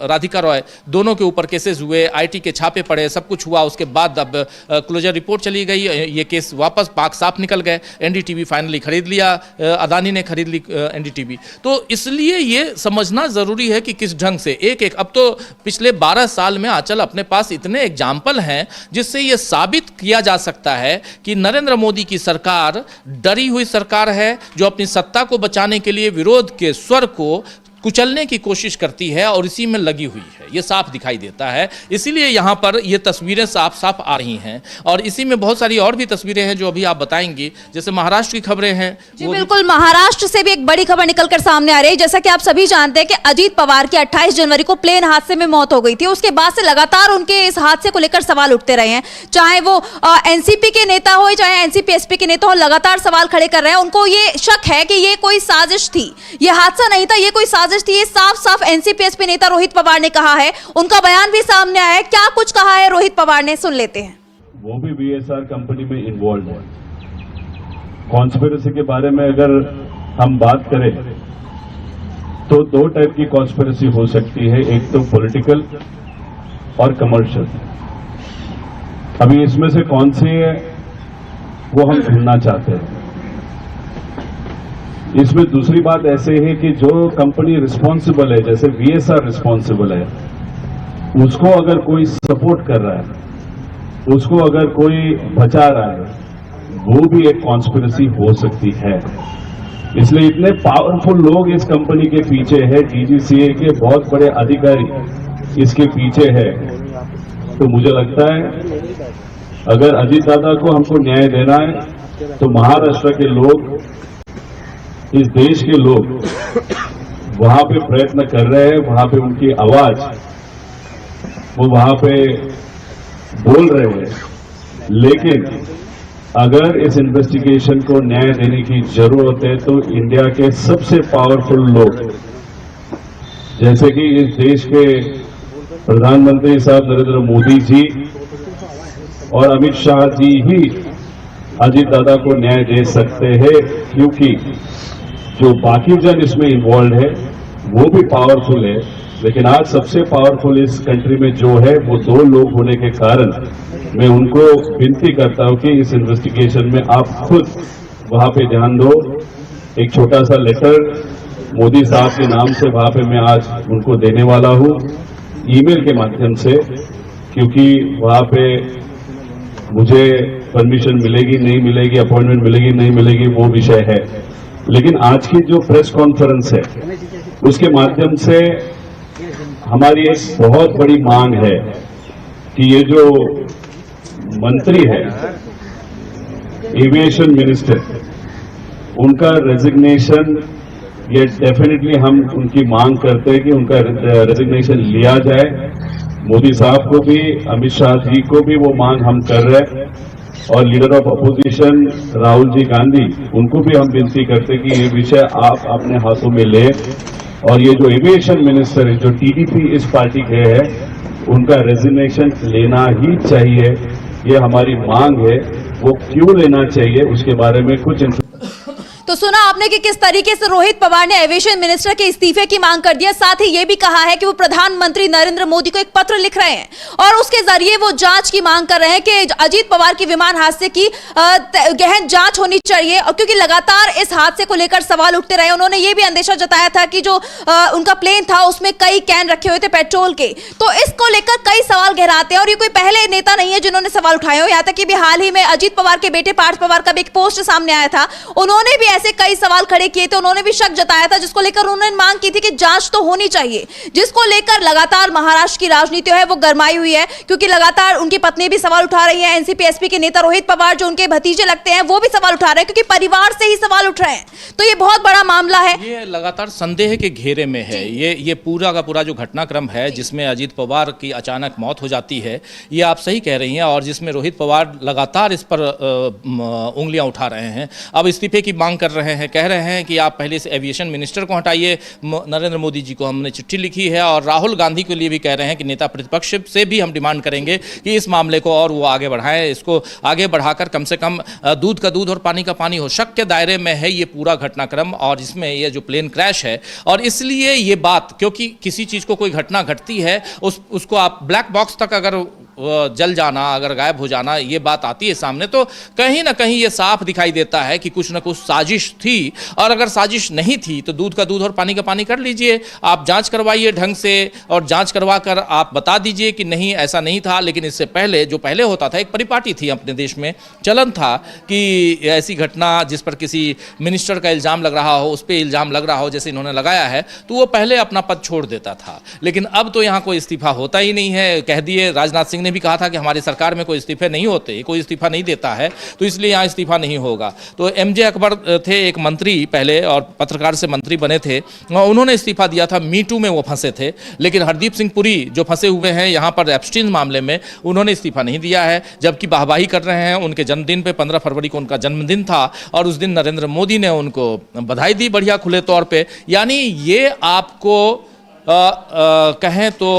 राधिका रॉय, दोनों के ऊपर केसेस हुए, आईटी के छापे पड़े, सब कुछ हुआ। उसके बाद अब क्लोजर रिपोर्ट चली गई, ये केस वापस पाक साफ निकल गए। एनडीटीवी फाइनली खरीद लिया, अदानी ने खरीद ली एनडीटीवी। तो इसलिए ये समझना जरूरी है कि किस ढंग से एक अब तो पिछले 12 साल में आंचल अपने पास इतने एग्जाम्पल हैं जिससे यह साबित किया जा सकता है कि नरेंद्र मोदी की सरकार डरी हुई सरकार है, जो अपनी सत्ता को बचाने के लिए विरोध के स्वर को कुचलने की कोशिश करती है और इसी में लगी हुई है, ये साफ दिखाई देता है। इसीलिए यहाँ पर ये तस्वीरें साफ साफ आ रही हैं और इसी में बहुत सारी और भी तस्वीरें हैं जो अभी आप बताएंगी। जैसे महाराष्ट्र की खबरें हैं। जी बिल्कुल, महाराष्ट्र से भी एक बड़ी खबर निकलकर सामने आ रही है। जैसा कि आप सभी जानते हैं कि अजीत पवार की 28 जनवरी को प्लेन हादसे में मौत हो गई थी। उसके बाद से लगातार उनके इस हादसे को लेकर सवाल उठते रहे हैं, चाहे वो एनसीपी के नेता हो चाहे एनसीपी एसपी के नेता हो, लगातार सवाल खड़े कर रहे हैं। उनको ये शक है कि ये कोई साजिश थी, ये हादसा नहीं था, ये कोई साजिश थी। ये साफ साफ एनसीपी नेता रोहित पवार ने कहा है, उनका बयान भी सामने आया है। क्या कुछ कहा है रोहित पवार ने, सुन लेते हैं। वो भी बीएसआर कंपनी में इन्वॉल्व है। कॉन्स्पिरेसी के बारे में अगर हम बात करें तो दो टाइप की कॉन्स्पिरेसी हो सकती है, एक तो पॉलिटिकल और कमर्शियल। अभी इसमें से कौन सी है वो हम ढूंढना चाहते हैं। इसमें दूसरी बात ऐसे है कि जो कंपनी रिस्पॉन्सिबल है, जैसे वीएसआर रिस्पॉन्सिबल है, उसको अगर कोई सपोर्ट कर रहा है, उसको अगर कोई बचा रहा है, वो भी एक कॉन्स्पिरेसी हो सकती है। इसलिए इतने पावरफुल लोग इस कंपनी के पीछे है, डीजीसीए के बहुत बड़े अधिकारी इसके पीछे है। तो मुझे लगता है अगर अजीत दादा को हमको न्याय देना है तो महाराष्ट्र के लोग, इस देश के लोग वहां पे प्रयत्न कर रहे हैं, वहां पे उनकी आवाज वो वहां पे बोल रहे हैं। लेकिन अगर इस इन्वेस्टिगेशन को न्याय देने की जरूरत है तो इंडिया के सबसे पावरफुल लोग, जैसे कि इस देश के प्रधानमंत्री साहब नरेंद्र मोदी जी और अमित शाह जी ही अजीत दादा को न्याय दे सकते हैं, क्योंकि जो बाकी जन इसमें इन्वॉल्व है वो भी पावरफुल है। लेकिन आज सबसे पावरफुल इस कंट्री में जो है वो दो लोग होने के कारण मैं उनको विनती करता हूं कि इस इन्वेस्टिगेशन में आप खुद वहां पे ध्यान दो। एक छोटा सा लेटर मोदी साहब के नाम से वहां पे मैं आज उनको देने वाला हूं, ईमेल के माध्यम से, क्योंकि वहां पे मुझे परमिशन मिलेगी नहीं मिलेगी, अपॉइंटमेंट मिलेगी नहीं मिलेगी, वो विषय है। लेकिन आज की जो प्रेस कॉन्फ्रेंस है उसके माध्यम से हमारी एक बहुत बड़ी मांग है कि ये जो मंत्री है एविएशन मिनिस्टर, उनका रेजिग्नेशन, ये डेफिनेटली हम उनकी मांग करते हैं कि उनका रेजिग्नेशन लिया जाए। मोदी साहब को भी, अमित शाह जी को भी वो मांग हम कर रहे हैं और leader of opposition Rahul ji Gandhi, उनको भी हम विनती करते हैं कि ये विषय आप अपने हाथों में लें और ये जो एविएशन मिनिस्टर है, जो टीडीपी इस पार्टी के है, उनका रेजिग्नेशन लेना ही चाहिए। ये हमारी मांग है। वो क्यों लेना चाहिए उसके बारे में कुछ तो सुना आपने कि किस तरीके से रोहित पवार ने एविएशन मिनिस्टर के इस्तीफे की मांग कर दिया। साथ ही यह भी कहा है कि वो प्रधानमंत्री नरेंद्र मोदी को एक पत्र लिख रहे हैं और उसके जरिए वो जांच की मांग कर रहे हैं कि अजीत पवार की विमान हादसे की गहन जांच होनी चाहिए। और क्योंकि लगातार इस हादसे को लेकर सवाल उठते रहे, उन्होंने ये भी अंदेशा जताया था कि जो उनका प्लेन था उसमें कई कैन रखे हुए थे पेट्रोल के। तो इसको लेकर कई सवाल गहराते हैं और ये कोई पहले नेता नहीं है जिन्होंने सवाल उठाए हो। यहाँ तक कि भी हाल ही में अजीत पवार के बेटे पार्थ पवार का भी एक पोस्ट सामने आया था, उन्होंने भी ऐसे कई सवाल खड़े किए थे। उन्होंने भी शक जताया था, जिसको लेकर उन्होंने मांग की थी कि जांच तो होनी चाहिए, जिसको लेकर लगातार महाराष्ट्र की राजनीति है वो गरमाई हुई है। क्योंकि लगातार उनकी पत्नी भी सवाल उठा रही है, एनसीपी एसपी के नेता रोहित पवार जो उनके भतीजे लगते हैं वो भी सवाल उठा रहे हैं, क्योंकि परिवार से ही सवाल उठ रहे हैं। तो ये बहुत बड़ा मामला है, ये लगातार संदेह के घेरे में है। ये पूरा का पूरा जो घटनाक्रम है जिसमें अजीत पवार की अचानक मौत हो जाती है, ये आप सही कह रही हैं, और जिसमें रोहित पवार लगातार इस पर उंगलियां उठा रहे हैं। अब इस्तीफे की मांग कर रहे हैं, कह रहे हैं कि आप पहले से एविएशन मिनिस्टर को हटाइए। नरेंद्र मोदी जी को हमने चिट्ठी लिखी है और राहुल गांधी के लिए भी कह रहे हैं कि नेता प्रतिपक्ष से भी हम डिमांड करेंगे कि इस मामले को और वो आगे बढ़ाएं, इसको आगे बढ़ाकर कम से कम दूध का दूध और पानी का पानी हो। शक के दायरे में है ये पूरा घटनाक्रम और इसमें ये जो प्लेन क्रैश है, और इसलिए ये बात, क्योंकि किसी चीज़ को कोई घटना घटती है उसको आप ब्लैक बॉक्स तक अगर जल जाना, अगर गायब हो जाना, ये बात आती है सामने, तो कहीं ना कहीं ये साफ दिखाई देता है कि कुछ ना कुछ साजिश थी। और अगर साजिश नहीं थी तो दूध का दूध और पानी का पानी कर लीजिए, आप जांच करवाइए ढंग से, और जांच करवा कर आप बता दीजिए कि नहीं ऐसा नहीं था। लेकिन इससे पहले जो पहले होता था, एक परिपाटी थी अपने देश में, चलन था कि ऐसी घटना जिस पर किसी मिनिस्टर का इल्जाम लग रहा हो, उस पर इल्जाम लग रहा हो, जैसे इन्होंने लगाया है, तो वो पहले अपना पद छोड़ देता था। लेकिन अब तो यहाँ कोई इस्तीफा होता ही नहीं है। कह दिए, राजनाथ सिंह ने भी कहा था कि हमारी सरकार में कोई इस्तीफे नहीं होते, कोई इस्तीफा नहीं देता है, तो इसलिए यहाँ इस्तीफा नहीं होगा। तो एमजे अकबर थे एक मंत्री पहले, और पत्रकार से मंत्री बने थे, उन्होंने इस्तीफा दिया था। मी टू में वो फंसे थे। लेकिन हरदीप सिंह पुरी जो फंसे हुए हैं यहाँ पर एप्स्टीन मामले में, उन्होंने इस्तीफा नहीं दिया है, जबकि वाहवाही कर रहे हैं। उनके जन्मदिन पे 15 फरवरी को उनका जन्मदिन था, और उस दिन नरेंद्र मोदी ने उनको बधाई दी बढ़िया खुले तौर पे। यानी ये आपको कहें तो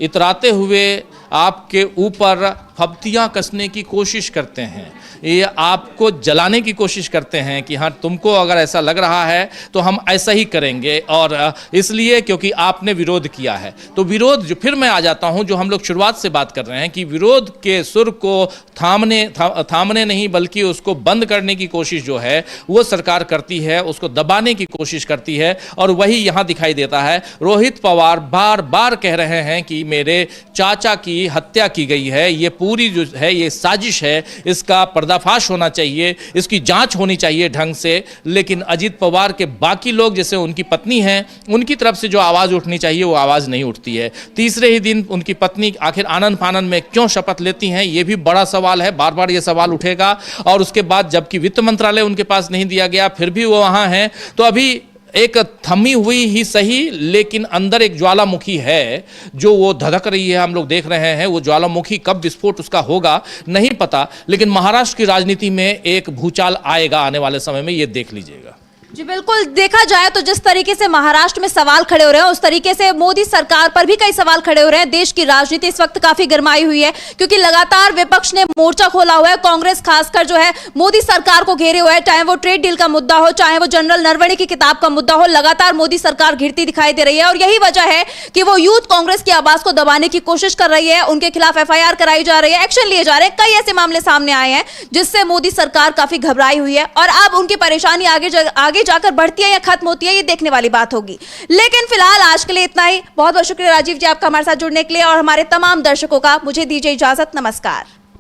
इतराते हुए आपके ऊपर फब्तियां कसने की कोशिश करते हैं, ये आपको जलाने की कोशिश करते हैं कि हाँ, तुमको अगर ऐसा लग रहा है तो हम ऐसा ही करेंगे, और इसलिए क्योंकि आपने विरोध किया है। तो विरोध, जो फिर मैं आ जाता हूं, जो हम लोग शुरुआत से बात कर रहे हैं कि विरोध के सुर को थामने नहीं बल्कि उसको बंद करने की कोशिश जो है वो सरकार करती है, उसको दबाने की कोशिश करती है। और वही यहाँ दिखाई देता है। रोहित पवार बार बार कह रहे हैं कि मेरे चाचा की हत्या की गई है, ये पूरी जो है ये साजिश है, इसका पर्दाफाश होना चाहिए, इसकी जांच होनी चाहिए ढंग से। लेकिन अजीत पवार के बाकी लोग, जैसे उनकी पत्नी हैं, उनकी तरफ से जो आवाज़ उठनी चाहिए वो आवाज़ नहीं उठती है। तीसरे ही दिन उनकी पत्नी आखिर आनन फानन में क्यों शपथ लेती हैं, ये भी बड़ा सवाल है, बार बार ये सवाल उठेगा। और उसके बाद जबकि वित्त मंत्रालय उनके पास नहीं दिया गया, फिर भी वो वहाँ हैं। तो अभी एक थमी हुई ही सही, लेकिन अंदर एक ज्वालामुखी है जो वो धधक रही है, हम लोग देख रहे हैं। वो ज्वालामुखी कब विस्फोट उसका होगा नहीं पता, लेकिन महाराष्ट्र की राजनीति में एक भूचाल आएगा आने वाले समय में, ये देख लीजिएगा। जी बिल्कुल, देखा जाए तो जिस तरीके से महाराष्ट्र में सवाल खड़े हो रहे हैं, उस तरीके से मोदी सरकार पर भी कई सवाल खड़े हो रहे हैं। देश की राजनीति इस वक्त काफी गरमाई हुई है, क्योंकि लगातार विपक्ष ने मोर्चा खोला हुआ है। कांग्रेस खासकर जो है मोदी सरकार को घेरे हुआ है, चाहे वो ट्रेड डील का मुद्दा हो, चाहे वो जनरल नरवणे की किताब का मुद्दा हो, लगातार मोदी सरकार घिरती दिखाई दे रही है। और यही वजह है कि वो यूथ कांग्रेस की आवाज को दबाने की कोशिश कर रही है, उनके खिलाफ FIR कराई जा रही है, एक्शन लिए जा रहे हैं। कई ऐसे मामले सामने आए हैं जिससे मोदी सरकार काफी घबराई हुई है, और अब उनकी परेशानी आगे जाकर बढ़ती है या खत्म होती है, ये देखने वाली बात होगी। लेकिन फिलहाल आज के लिए इतना ही। बहुत बहुत शुक्रिया राजीव जी आपका हमारे साथ जुड़ने के लिए, और हमारे तमाम दर्शकों का। मुझे दीजिए इजाजत, नमस्कार।